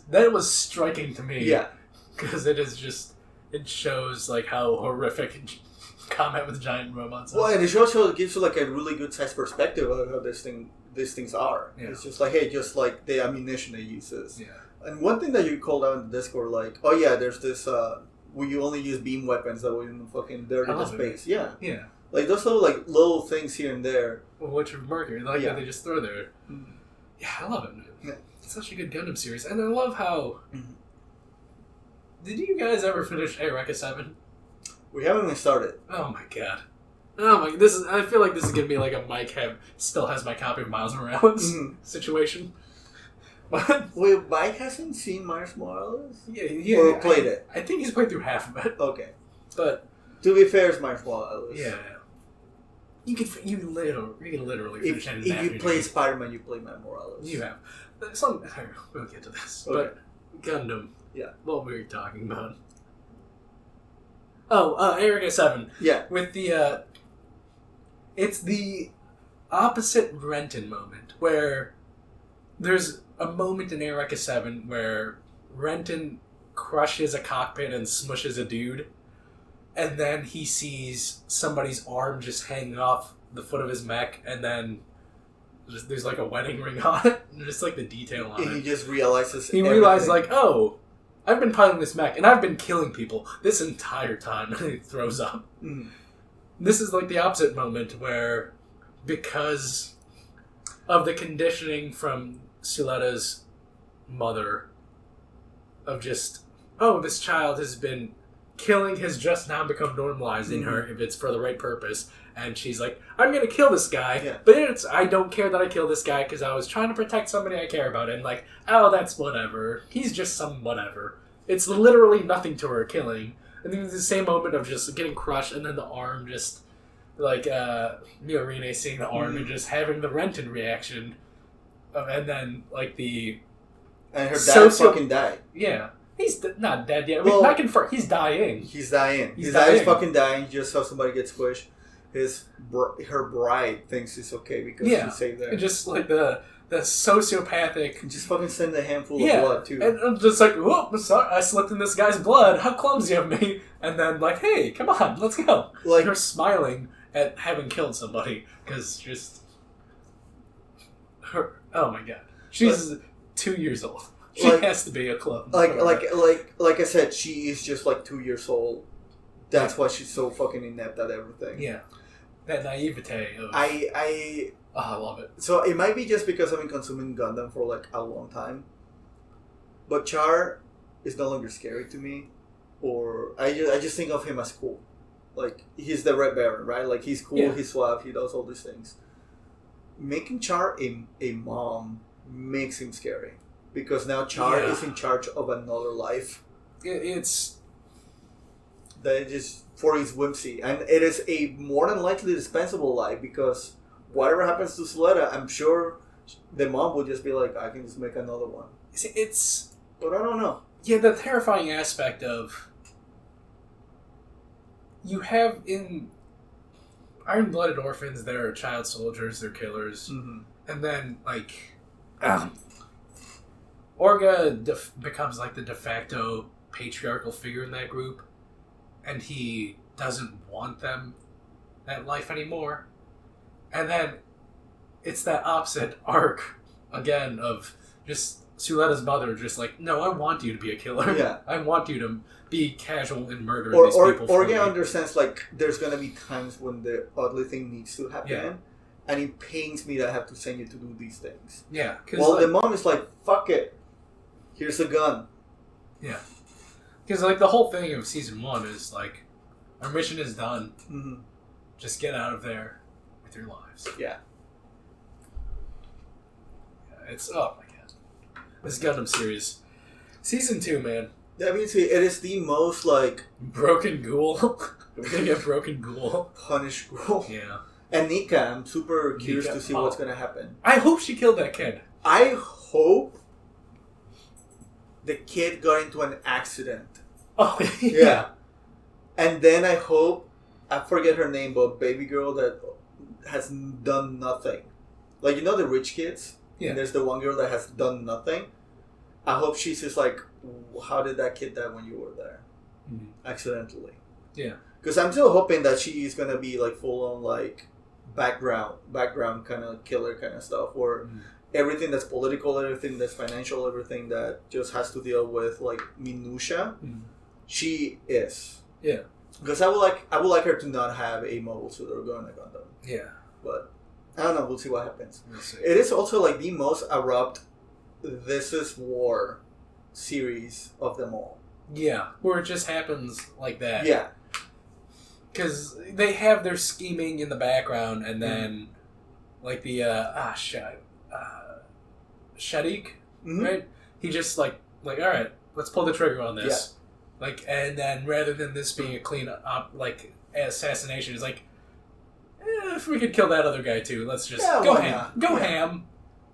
that was striking to me. Yeah. Because it shows like how horrific combat with giant robots are. Well, and it also gives you like a really good size perspective of how these things are. Yeah. It's just like, hey, just like the ammunition it uses. Yeah. And one thing that you called out in the Discord, like, oh yeah, there's this where you only use beam weapons that were in fucking dirty I love space. it. Yeah. Yeah. Like those little things here and there. Well, which of Mercury, like Yeah. that they just throw there. Mm-hmm. Yeah, I love it, man. Yeah. It's such a good Gundam series, and I love how. Mhm. Did you guys ever finish Eureka 7? We haven't even started. Oh my god. I feel like this is gonna be like a Mike still has my copy of Miles Morales Mhm. situation. But Wait, Mike hasn't seen Miles Morales? yeah, Or played it? I think he's played through half of it. Okay. But To be fair, it's Miles Morales. yeah. You can literally finish If anything. you play Spider-Man, you play Miles Morales. You have. We'll get to this. Okay. But Gundam. Yeah. What were we talking about? Oh, Area 7. Yeah. With the, it's the opposite Renton moment, where there's a moment in Area 7 where Renton crushes a cockpit and smushes a dude, and then he sees somebody's arm just hanging off the foot of his mech, and then there's like a wedding ring on it, and just like the detail on it. He just realizes He realized, like, oh, I've been piloting this mech, and I've been killing people this entire time, and he throws up. Mm. This is like the opposite moment where, because of the conditioning from Suleta's mother, of just, oh, this child has been killing, has just now become normalized in her if it's for the right purpose. And she's like, I'm going to kill this guy, but I don't care that I kill this guy because I was trying to protect somebody I care about. And like, oh, that's whatever. He's just some whatever. It's literally nothing to her killing. And then there's the same moment of just getting crushed, and then the arm just, like, Miorine seeing the arm and just having the Renton reaction. And then, like, the... And her dad fucking died. Yeah. He's not dead yet. Well, not confirmed. He's dying. He's dying. He's His dying. dad is fucking dying. He just saw somebody get squished. Her bride thinks it's okay because she saved her. Just like the sociopathic. Just fucking send a handful of blood too. And I'm just like, whoop, I'm sorry, I slipped in this guy's blood. How clumsy of me. And then like, hey, come on, let's go. Like her smiling at having killed somebody because just her. Oh my god, she's 2 years old. She has to be a clone. Like I said, she is just like 2 years old. That's why she's so fucking inept at everything. Yeah. That naivete of... I love it. So it might be just because I've been consuming Gundam for like a long time. But Char is no longer scary to me. Or I just think of him as cool. Like, he's the Red Baron, right? Like, he's cool, he's suave, he does all these things. Making Char a mom makes him scary. Because now Char is in charge of another life. It's... That is for his whimsy, and it is a more than likely dispensable life because whatever happens to Suleta, I'm sure the mom will just be like, I can just make another one. It's... But I don't know. Yeah, the terrifying aspect of... You have in Iron-Blooded Orphans, they're child soldiers, they're killers, and then, like... Orga becomes like the de facto patriarchal figure in that group. And he doesn't want that life anymore. And then it's that opposite arc again of just Suleta's mother just like, no, I want you to be a killer. Yeah. I want you to be casual and murder these people. Orga understands like there's gonna be times when the ugly thing needs to happen. Yeah. And it pains me that I have to send you to do these things. Yeah. Well, the mom is like, fuck it. Here's a gun. Yeah. Because, like, the whole thing of Season 1 is, like, our mission is done. Mm-hmm. Just get out of there with your lives. Yeah. It's, oh my god. This Gundam series. Season 2, man. I mean, see, it is the most, like... Broken Ghoul. We're gonna get Broken Ghoul. Punish Ghoul. Yeah. And Nika, I'm super curious to see what's gonna happen. I hope she killed that kid. I hope the kid got into an accident. Oh, yeah. And then I hope, I forget her name, but baby girl that has done nothing. Like, you know the rich kids? Yeah. And there's the one girl that has done nothing. I hope she's just like, how did that kid die when you were there? Mm-hmm. Accidentally. Yeah. Because I'm still hoping that she is going to be like full on like background kind of killer kind of stuff. Or everything that's political, everything that's financial, everything that just has to deal with like minutia. She is. Yeah. Because I would like her to not have a mobile suit or go in a Gundam. Yeah. But I don't know. We'll see what happens. We'll see. It is also like the most abrupt This Is War series of them all. Yeah. Where it just happens like that. Yeah. Because they have their scheming in the background and then like the Shadik? right? He just all right, let's pull the trigger on this. Yeah. And then rather than this being a clean assassination, it's if we could kill that other guy too, let's just go ham. Go ham.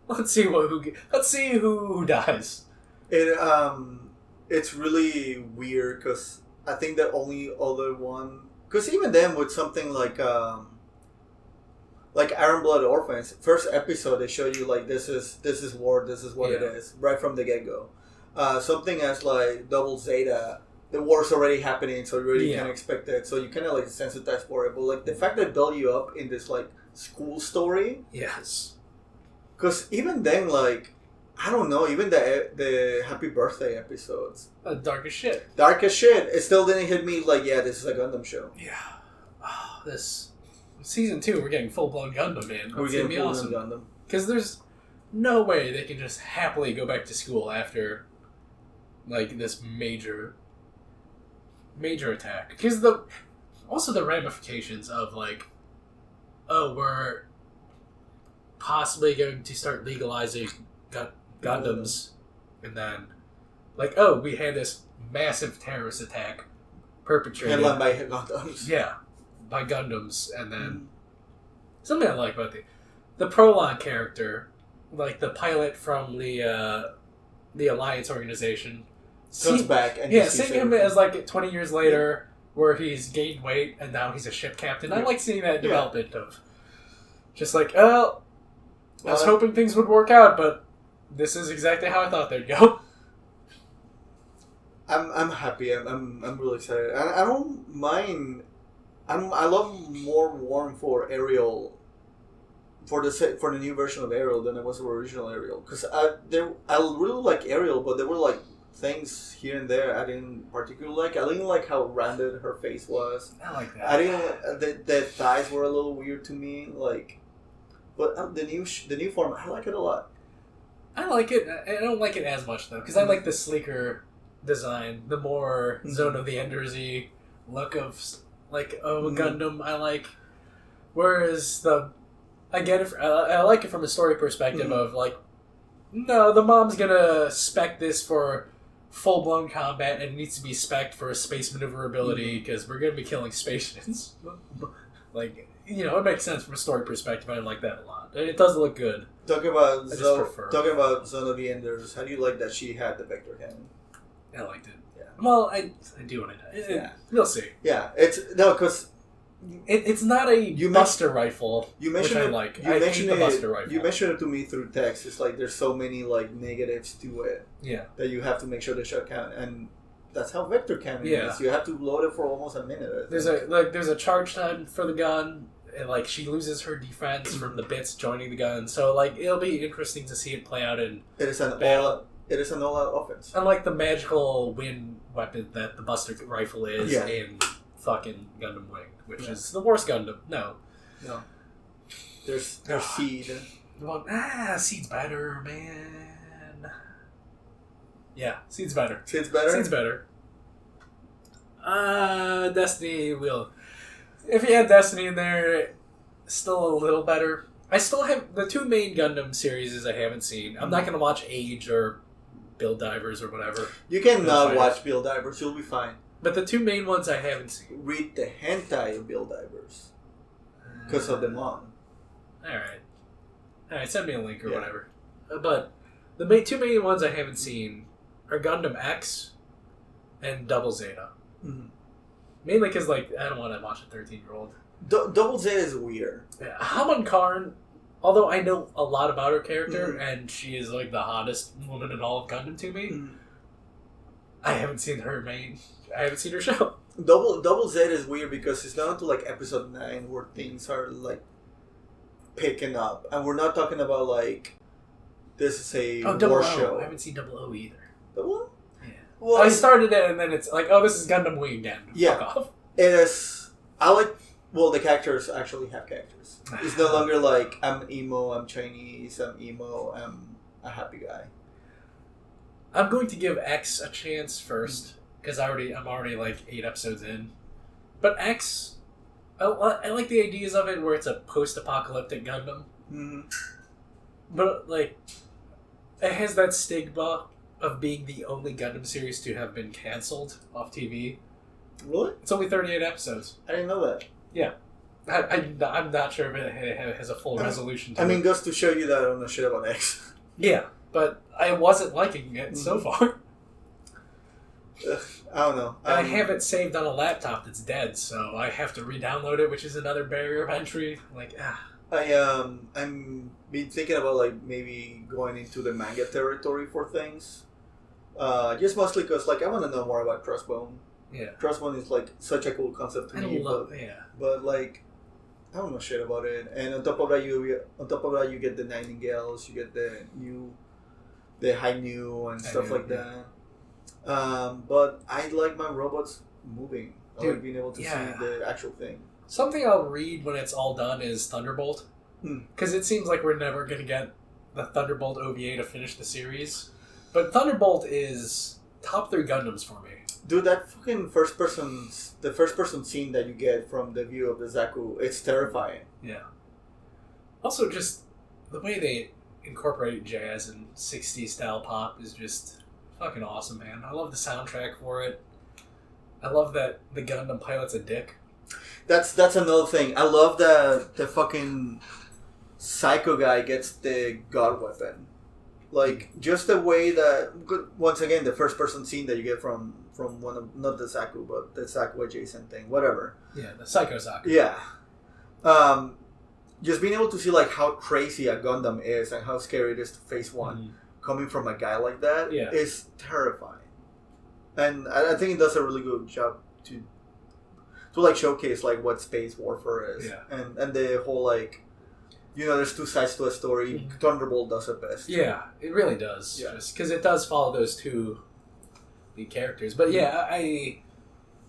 Let's see who dies. It's really weird because I think the only other one, because even then with something like Iron Blood Orphans, first episode they show you this is war, this is what it is right from the get go. Something as Double Zeta, the war's already happening, so you really can't expect it. So you kind of sensitize for it. But the fact they build you up in this school story, yes, because even then I don't know, even the Happy Birthday episodes, dark as shit. It still didn't hit me this is a Gundam show. Yeah, this season 2 we're getting full blown Gundam, man. We're getting full blown Gundam because there's no way they can just happily go back to school after this major attack, because also the ramifications of we're possibly going to start legalizing Gundams, and then we had this massive terrorist attack perpetrated headlined by Gundams. Yeah, by Gundams, and then something I like about the Prolon character, the pilot from the Alliance organization. Comes back and seeing him as 20 years later, where he's gained weight and now he's a ship captain. I like seeing that development of just I was hoping things would work out, but this is exactly how I thought they'd go. I'm happy. I'm really excited. I don't mind. I love more warm for Ariel, for the new version of Ariel than it was the original Ariel, because I really like Ariel, but there were things here and there I didn't particularly like. I didn't like how rounded her face was. I like that. I didn't. The thighs were a little weird to me. But the new form, I like it a lot. I like it. I don't like it as much though, because I like the sleeker design, the more Zone of the Enders-y look of Gundam. I like. Whereas I get it. I like it from a story perspective of no, the mom's gonna spec this for full-blown combat, and it needs to be spec'd for a space maneuverability because we're going to be killing stations. It makes sense from a story perspective. I like that a lot. It does look good. Talking about Zone of the Enders, how do you like that she had the vector cannon? I liked it. Yeah. Well, I do want to. We'll see. Yeah, because it's not a Buster rifle. You mentioned which it. I like. You mentioned the Buster rifle. You mentioned it to me through text. It's there's so many negatives to it. Yeah. That you have to make sure the shot count, and that's how vector cannon is. You have to load it for almost a minute. There's a charge time for the gun, and she loses her defense from the bits joining the gun. So it'll be interesting to see it play out in. It is an all-out offense. Unlike the magical wind weapon that the Buster rifle is in fucking Gundam Wing, which is the worst Gundam. No. There's Seed. Seed's better, man. Yeah, Seed's better. Seed's better? Seed's better. Destiny will. If you had Destiny in there, still a little better. I still have the two main Gundam series I haven't seen. I'm not going to watch Age or Build Divers or whatever. You can watch Build Divers. You'll be fine. But the two main ones I haven't seen. Read the hentai of Build Divers. Because of the mom. Alright, send me a link or whatever. But the two main ones I haven't seen are Gundam X and Double Zeta. Mm-hmm. Mainly because, I don't want to watch a 13-year-old. Double Zeta is weird. Yeah. Haman Karn, although I know a lot about her character, and she is, the hottest woman in all of Gundam to me, I haven't seen her show. Double Z is weird because it's not until episode 9 where things are picking up, and we're not talking about this is a war show. I haven't seen Double O either. Double O? Yeah. Well, I started it and then it's this is Gundam Wing again. Yeah. Fuck off. It is. The characters actually have characters. It's no longer I'm emo, I'm Chinese, I'm emo, I'm a happy guy. I'm going to give X a chance first. Because I'm already 8 episodes in. But X, I like the ideas of it where it's a post-apocalyptic Gundam. Mm-hmm. But, It has that stigma of being the only Gundam series to have been cancelled off TV. Really? It's only 38 episodes. I didn't know that. Yeah. I'm not sure if it has a full resolution to it. I mean, goes to show you that I don't know shit about X. Yeah, but I wasn't liking it so far. I don't know. And I have it saved on a laptop that's dead, so I have to re-download it, which is another barrier of entry. I'm been thinking about like maybe going into the manga territory for things. Just mostly because like I want to know more about Crossbone. Yeah. Crossbone is like such a cool concept to me. But like I don't know shit about it. And on top of that you get the Nightingales, you get the High New and stuff like that. But I like my robots moving. I like being able to see the actual thing. Something I'll read when it's all done is Thunderbolt. Because it seems like we're never going to get the Thunderbolt OVA to finish the series. But Thunderbolt is top 3 Gundams for me. Dude, that fucking first person scene that you get from the view of the Zaku, it's terrifying. Yeah. Also, just the way they incorporate jazz and 60s style pop is just fucking awesome, man. I love the soundtrack for it. I love that the Gundam pilot's a dick. That's another thing. I love that the fucking psycho guy gets the god weapon. Like, just the way that... Once again, the first-person scene that you get from one of... Not the Zaku, but the Zaku-adjacent thing. Whatever. Yeah, the Psycho Zaku. Yeah. Just being able to see, like, how crazy a Gundam is and how scary it is to face one coming from a guy like that is terrifying. And I think it does a really good job to like, showcase, like, what space warfare is. Yeah. And the whole, like... You know, there's 2 sides to a story. Thunderbolt does it best. Yeah, it really does. Yeah. Just because it does follow those 2 lead characters. But yeah, I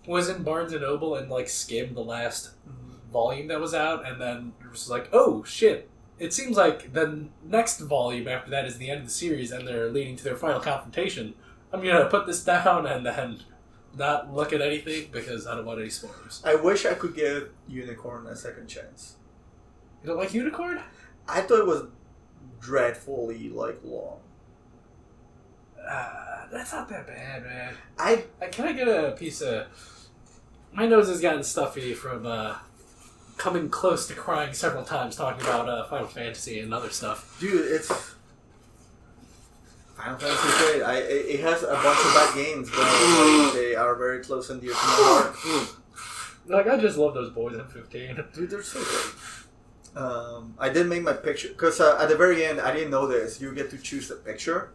was in Barnes & Noble and like skimmed the last volume that was out, and then it was like, oh shit. It seems like the next volume after that is the end of the series and they're leading to their final confrontation. I'm going to put this down and then not look at anything because I don't want any spoilers. I wish I could give Unicorn a second chance. You don't like Unicorn? I thought it was dreadfully, like, long. That's not that bad, man. Can I get a piece of... My nose has gotten stuffy from coming close to crying several times talking about Final Fantasy and other stuff. Dude, it's... Final Fantasy is great. It has a bunch of bad games, but like, they are very close and dear to my heart. Like, I just love those boys in 15. Dude, they're so great. I did make my picture because at the very end I didn't know this. You get to choose the picture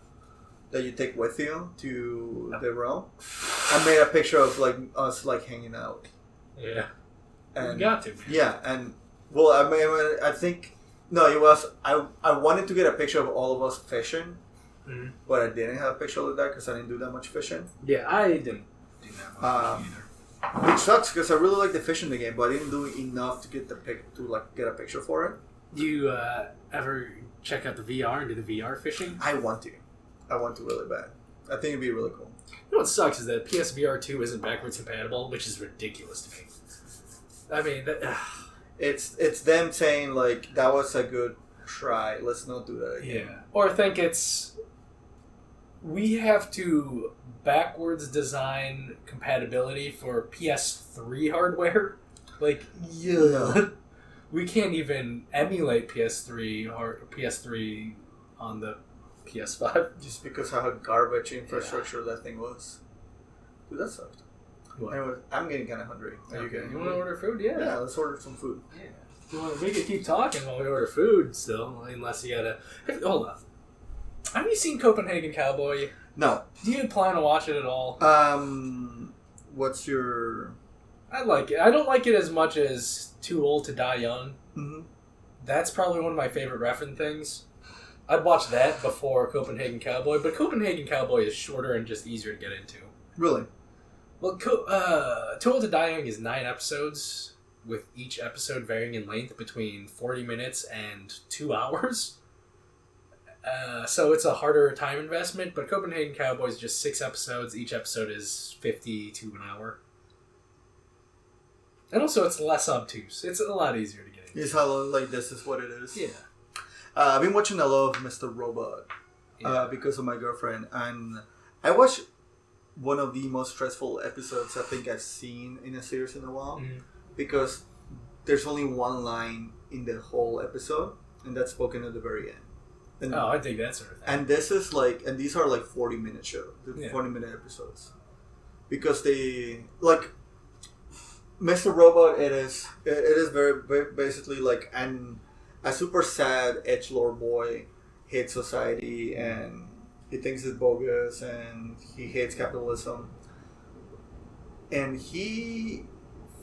that you take with you to the realm. I made a picture of like us like hanging out. Yeah, and you got to. Man. Yeah, and well, I think no, it was I wanted to get a picture of all of us fishing, but I didn't have a picture of that because I didn't do that much fishing. Yeah, I didn't do that much either. Which sucks because I really like the fish in the game, but I didn't do enough to get get a picture for it. Do you ever check out the VR and do the VR fishing? I want to really bad. I think it'd be really cool. You know what sucks is that PSVR 2 isn't backwards compatible, which is ridiculous to me. I mean, it's them saying like that was a good try. Let's not do that again. Yeah, or think we have to backwards design compatibility for PS3 hardware. Like, yeah. We can't even emulate PS3 or PS3 on the PS5. Just because of how garbage infrastructure that thing was. Dude, that sucked. What? Anyway, I'm getting kind of hungry. Are you getting? You want to order food? Yeah. Yeah, let's order some food. Yeah. We could keep talking while we order food still, unless you gotta... Hold on. Have you seen Copenhagen Cowboy? No. Do you plan to watch it at all? What's your... I like it. I don't like it as much as Too Old to Die Young. Mm-hmm. That's probably one of my favorite Refn things. I'd watch that before Copenhagen Cowboy, but Copenhagen Cowboy is shorter and just easier to get into. Really? Well, Too Old to Die Young is 9 episodes, with each episode varying in length between 40 minutes and 2 hours. So it's a harder time investment, but Copenhagen Cowboy is just 6 episodes. Each episode is 50 to an hour. And also it's less obtuse. It's a lot easier to get into. Is how like this is what it is? Yeah. I've been watching a lot of Mr. Robot. because of my girlfriend, and I watched one of the most stressful episodes I think I've seen in a series in a while, because there's only one line in the whole episode, and that's spoken at the very end. And, I think that sort of thing. And this is and these are 40-minute shows, 40-minute episodes, because they Mr. Robot. It is very, very basically a super sad edgelord boy hates society, and he thinks it's bogus, and he hates capitalism, and he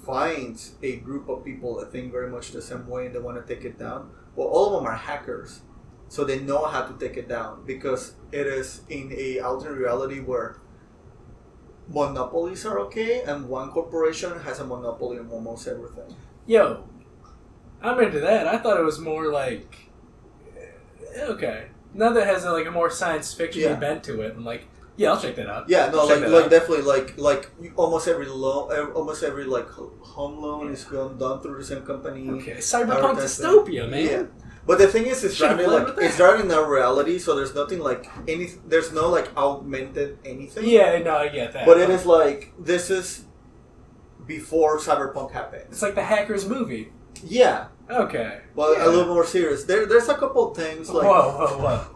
finds a group of people that think very much the same way and they want to take it down. Well, all of them are hackers, so they know how to take it down, because it is in a alternate reality where monopolies are okay, and one corporation has a monopoly on almost everything. Yo, I'm into that. I thought it was more okay. Now that has a more science fiction bent to it, I'm I'll check that out. Yeah, no, definitely, almost every home loan is done through the same company. Okay, cyberpunk dystopia, man. Yeah. But the thing is, it's driving our reality, so there's nothing there's no augmented anything. Yeah, no, I get that. But it is this is before cyberpunk happened. It's like the Hackers movie. Yeah. Okay. Well, a little more serious. There's a couple things Whoa.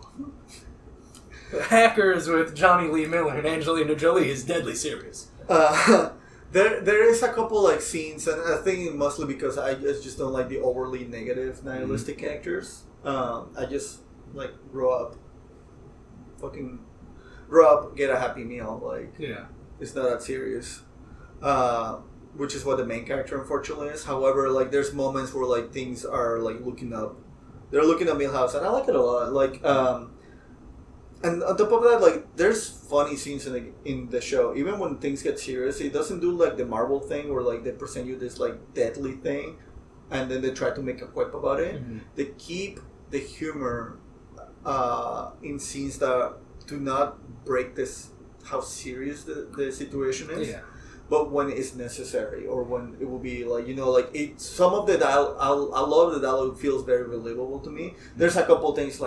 Hackers with Johnny Lee Miller and Angelina Jolie is deadly serious. There is a couple scenes, and I think mostly because I just don't like the overly negative, nihilistic characters. I just grow up, get a happy meal. It's not that serious. Which is what the main character unfortunately is. However, there's moments where things are looking up. They're looking at Milhouse, and I like it a lot. And on top of that, there's funny scenes in the show. Even when things get serious, it doesn't do the Marvel thing where they present you this deadly thing, and then they try to make a quip about it. Mm-hmm. They keep the humor in scenes that do not break how serious the situation is. Yeah. But when it's necessary, or when it will be some of the dialogue, a lot of the dialogue feels very relatable to me. There's a couple things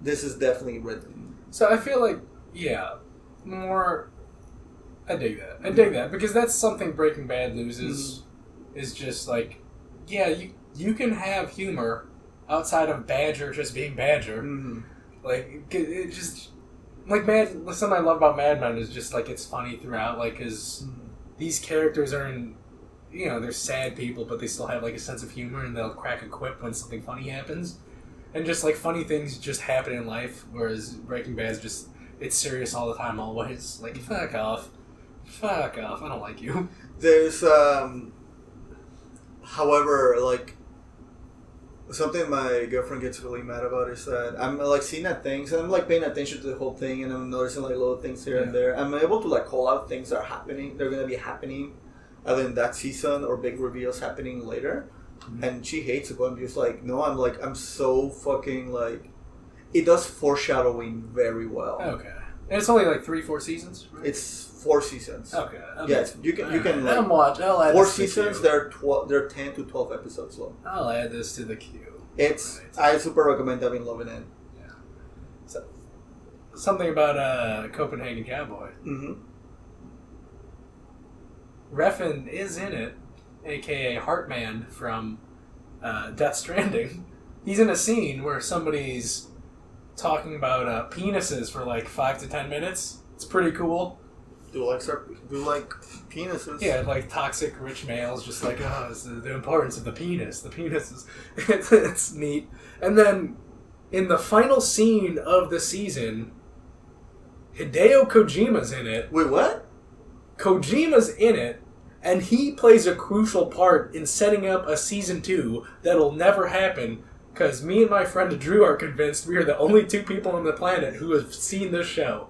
this is definitely written. So I feel more. I dig that because that's something Breaking Bad loses. Mm-hmm. Is just you can have humor outside of Badger just being Badger. Mm-hmm. It just something I love about Mad Men is just it's funny throughout because. Mm-hmm. These characters are they're sad people, but they still have a sense of humor, and they'll crack a quip when something funny happens. And just funny things just happen in life, whereas Breaking Bad is just, it's serious all the time, always. Fuck off, I don't like you. There's, however, something my girlfriend gets really mad about is that I'm seeing at things, and I'm paying attention to the whole thing, and I'm noticing little things here and there. I'm able to call out things that are happening. They're gonna be happening either in that season or big reveals happening later. Mm-hmm. And she hates it, but I'm just no. I'm so fucking it does foreshadowing very well. Okay, and it's only 3-4 seasons. Right? It's 4 seasons. Okay. Yes, you can. I'll add 4 seasons. They're 10 to 12 episodes long. I'll add this to the queue. I super recommend. I've been loving it. Yeah. So, something about Copenhagen Cowboy. Mm-hmm. Refn is in it, aka Heartman from Death Stranding. He's in a scene where somebody's talking about penises for 5 to 10 minutes. It's pretty cool. Do penises? Yeah, toxic rich males, just it's the importance of the penis. The penis is it's neat. And then in the final scene of the season, Hideo Kojima's in it. Wait, what? Kojima's in it, and he plays a crucial part in setting up a season 2 that'll never happen. Because me and my friend Drew are convinced we are the only 2 people on the planet who have seen this show.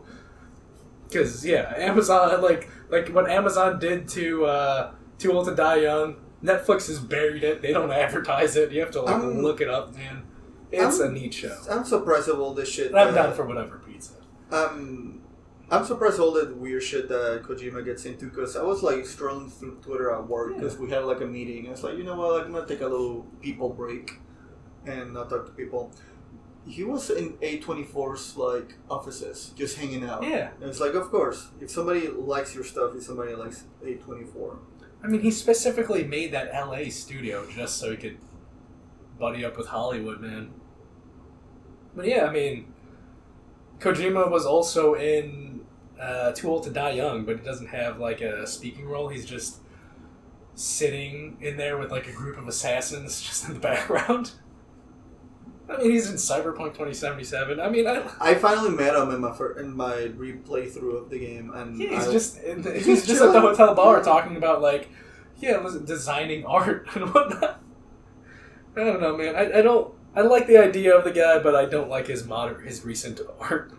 Because, Amazon, what Amazon did to Too Old to Die Young, Netflix has buried it. They don't advertise it. You have to, look it up, man. It's a neat show. I'm surprised of all this shit. I'm down for whatever pizza. I'm surprised all that weird shit that Kojima gets into, because I was, strolling through Twitter at work, because we had, a meeting. I was you know what, I'm going to take a little people break and not talk to people. he was in A24's like offices, just hanging out. Yeah. And it's like, of course, if somebody likes your stuff, if somebody likes A24. I mean, he specifically made that LA studio just so he could buddy up with Hollywood, man. But yeah, I mean, Kojima was also in Too Old to Die Young, but he doesn't have like a speaking role. He's just sitting in there with like a group of assassins just in the background. I mean, he's in Cyberpunk 2077. I mean, I finally met him in my replaythrough of the game, and yeah, he's just at the hotel bar talking about like, designing art and whatnot. I don't know, man. I like the idea of the guy, but I don't like his recent art.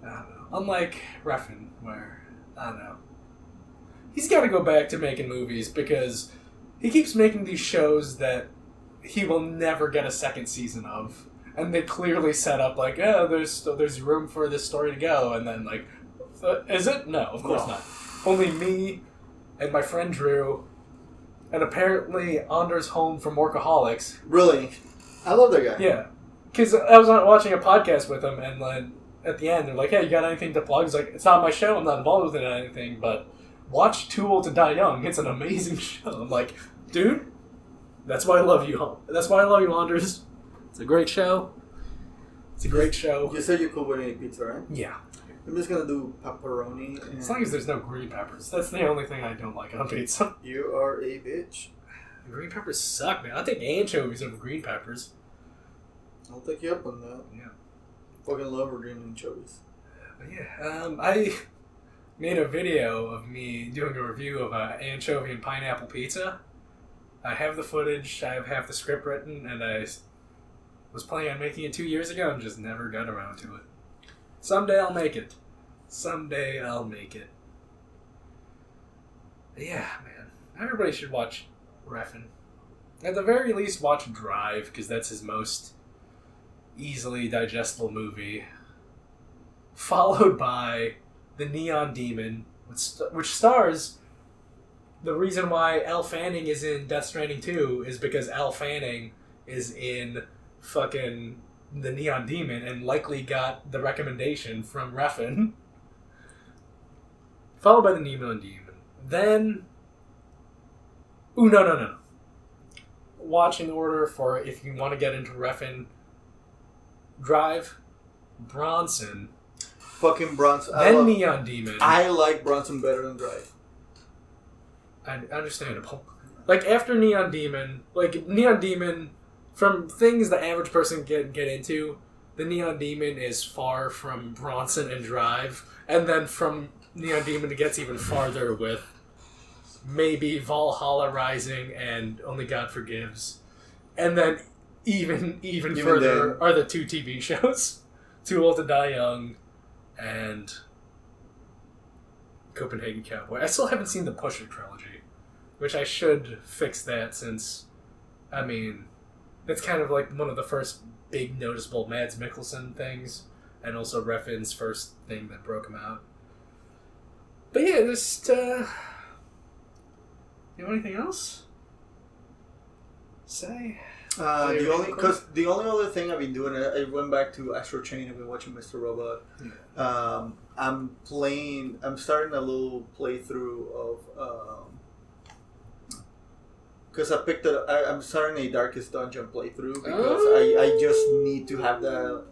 I don't know. Unlike Refn, where I don't know, he's got to go back to making movies because he keeps making these shows that he will never get a second season of, and they clearly set up like, there's room for this story to go, and then like, is it? No, of course not. Only me and my friend Drew, and apparently Anders home from Workaholics. Really, I love that guy. Yeah, because I was watching a podcast with him, and like at the end they're like, "Hey, you got anything to plug?" He's like, "It's not my show. I'm not involved with it or anything, but watch Too Old to Die Young. It's an amazing show." I'm like, dude. That's why I love you. That's why I love you, Anders. It's a great show. It's a great show. You said you're cool with any pizza, right? Yeah. I'm just gonna do pepperoni. And as long as there's no green peppers. That's the only thing I don't like on pizza. You are a bitch. Green peppers suck, man. I'll take anchovies over green peppers. I'll take you up on that. Yeah. Fucking love green anchovies. But yeah, I made a video of me doing a review of anchovy and pineapple pizza. I have the footage, I have half the script written, and I was planning on making it 2 years ago and just never got around to it. Someday I'll make it. Someday I'll make it. But yeah, man. Everybody should watch Refn. At the very least, watch Drive, because that's his most easily digestible movie. Followed by The Neon Demon, which stars... The reason why Elle Fanning is in Death Stranding 2 is because Elle Fanning is in fucking The Neon Demon and likely got the recommendation from Refn. Followed by The Neon Demon. Then... Ooh, no. Watch in order for if you want to get into Refn. Drive, Bronson. Fucking Bronson. Then Neon Demon. I like Bronson better than Drive. Understandable. Like, after Neon Demon, from things the average person can get into, the Neon Demon is far from Bronson and Drive, and then from Neon Demon it gets even farther with maybe Valhalla Rising and Only God Forgives. And then even further then, are the two TV shows. Too Old to Die Young and Copenhagen Cowboy. I still haven't seen the Pusher trilogy, which I should fix that since, I mean, it's kind of like one of the first big noticeable Mads Mikkelsen things, and also Refn's first thing that broke him out. But yeah, just, you have anything else? Say? The only other thing I've been doing, I went back to Astral Chain. I've been watching Mr. Robot. Yeah. I'm starting a little playthrough of, because I'm starting a Darkest Dungeon playthrough because I just need to have that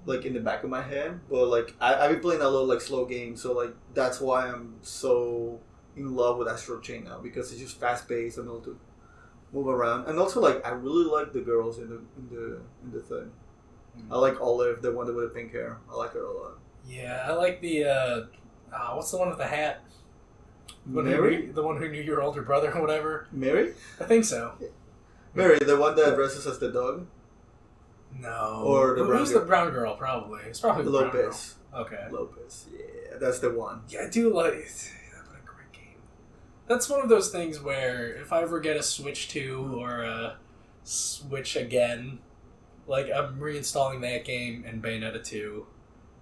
like in the back of my head. But like I've been playing a little like slow game, so like that's why I'm so in love with Astral Chain now, because it's just fast paced and able to move around, and also like I really like the girls in the thing. I like Olive, the one with the pink hair. I like her a lot. Yeah, I like the what's the one with the hat? Mary? The one who knew your older brother or whatever? Mary? I think so. Mary, the one that dresses as the dog? No. Or the who's the brown girl, probably? It's probably the Lopez. Brown girl. Okay. Lopez, yeah, that's the one. Yeah, I do like... What a great game. That's one of those things where if I ever get a Switch 2 or a Switch again, like I'm reinstalling that game and Bayonetta 2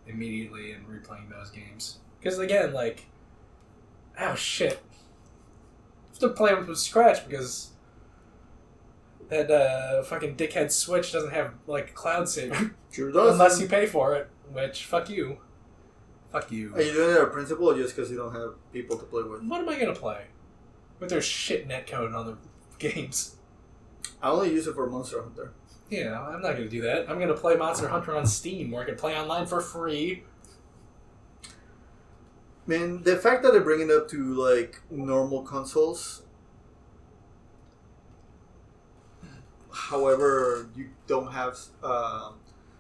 immediately and replaying those games. Because again, like... Oh, shit. I have to play them from scratch because that fucking dickhead Switch doesn't have, like, cloud saving. Sure does. Unless you pay for it, which, fuck you. Fuck you. Are you doing it out of principle or just because you don't have people to play with? What am I gonna play? With their shit netcode on the games. I only use it for Monster Hunter. Yeah, I'm not gonna do that. I'm gonna play Monster Hunter on Steam, where I can play online for free. Man, the fact that they bring it up to, like, normal consoles, however, you don't have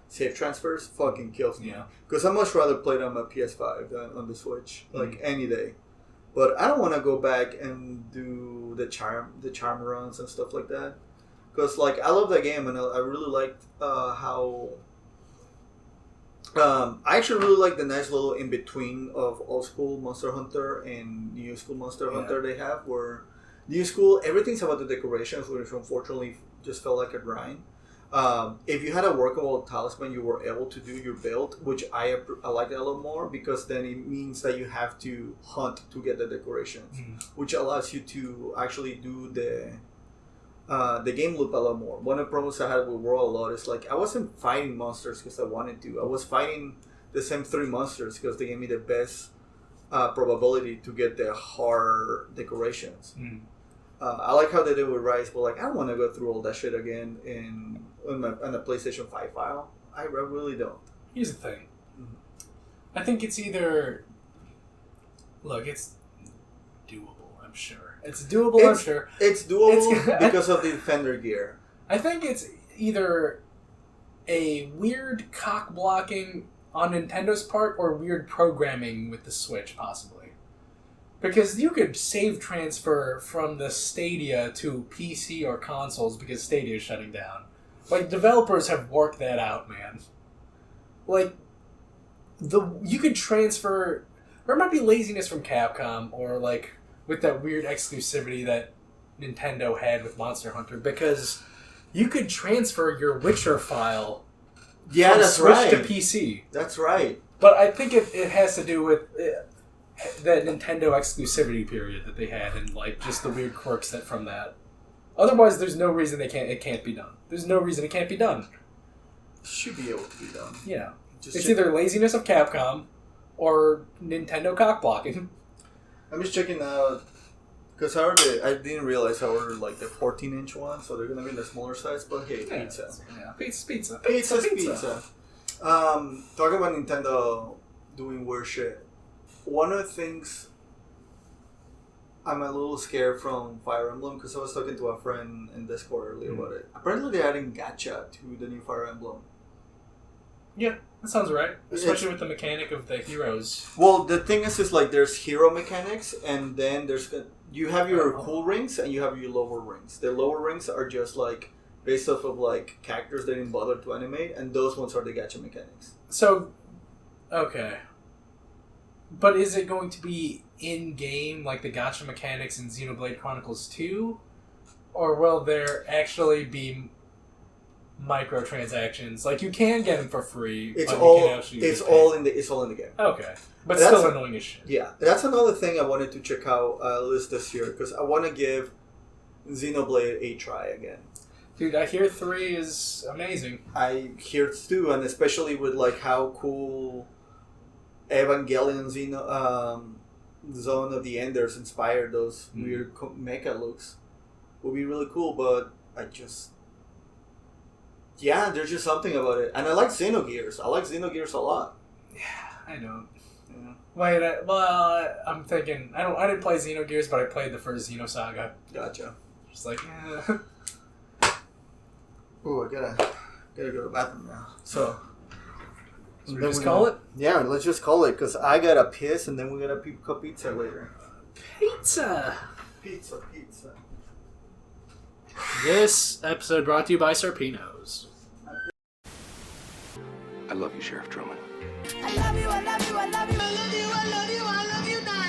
save transfers, fucking kills me. Yeah. Because I much rather play it on my PS5 than on the Switch, like, any day. But I don't want to go back and do the charm runs and stuff like that. Because, like, I love that game, and I really liked how... I actually really like the nice little in-between of old school Monster Hunter and new school Monster Hunter they have, where new school, everything's about the decorations, which unfortunately just felt like a grind. If you had a workable talisman, you were able to do your build, which I like that a lot more, because then it means that you have to hunt to get the decorations, which allows you to actually do the game loop a lot more. One of the problems I had with World a lot is, like, I wasn't fighting monsters because I wanted to. I was fighting the same 3 monsters because they gave me the best probability to get the hard decorations. I like how they did with Rise, but, like, I don't want to go through all that shit again on the PlayStation 5 file. I really don't. Here's the thing. I think it's either... Look, it's doable, I'm sure. It's doable, I'm sure. It's doable because of the Defender gear. I think it's either a weird cock-blocking on Nintendo's part or weird programming with the Switch, possibly. Because you could save transfer from the Stadia to PC or consoles because Stadia is shutting down. Like, developers have worked that out, man. Like, you could transfer... There might be laziness from Capcom, or, like, with that weird exclusivity that Nintendo had with Monster Hunter, because you could transfer your Witcher file from Switch to PC. That's right. But I think it has to do with... that Nintendo exclusivity period that they had, and, like, just the weird quirks that from that. Otherwise, there's no reason it can't be done. There's no reason it can't be done. Should be able to be done. Yeah. It's either laziness of Capcom or Nintendo cock-blocking. I'm just checking out, because I didn't realize I ordered, like, the 14-inch one, so they're going to be in the smaller size, but hey, pizza. Yeah, pizza. Pizza. Talking about Nintendo doing weird shit. One of the things I'm a little scared from Fire Emblem, because I was talking to a friend in Discord earlier about it. Apparently they're adding gacha to the new Fire Emblem. Yeah, that sounds right. Especially with the mechanic of the heroes. Well, the thing is like there's hero mechanics, and then you have your cool rings and you have your lower rings. The lower rings are just like based off of like characters they didn't bother to animate, and those ones are the gacha mechanics. So, okay. But is it going to be in-game, like the gacha mechanics in Xenoblade Chronicles 2? Or will there actually be microtransactions? Like, you can get them for free, it's but all, you can actually it's all in the game. Okay. But still annoying as shit. Yeah. That's another thing I wanted to check out at least this year, because I want to give Xenoblade a try again. Dude, I hear 3 is amazing. I hear it too, and especially with like how cool... Evangelion Zone of the Enders inspired those weird mecha looks. Would be really cool, but there's just something about it. And I like Xenogears. I like Xenogears a lot. Yeah, I don't. Yeah. Wait, I'm thinking, I didn't play Xenogears, but I played the first Xenosaga. Gotcha. Just like, Ooh, I gotta go to the bathroom now. So... Should we just call it? Yeah, let's just call it, because I gotta piss, and then we gotta cook pizza later. Pizza! Pizza. This episode brought to you by Serpinos. I love you, Sheriff Truman. I love you, I love you, I love you, I love you, I love you, I love you now.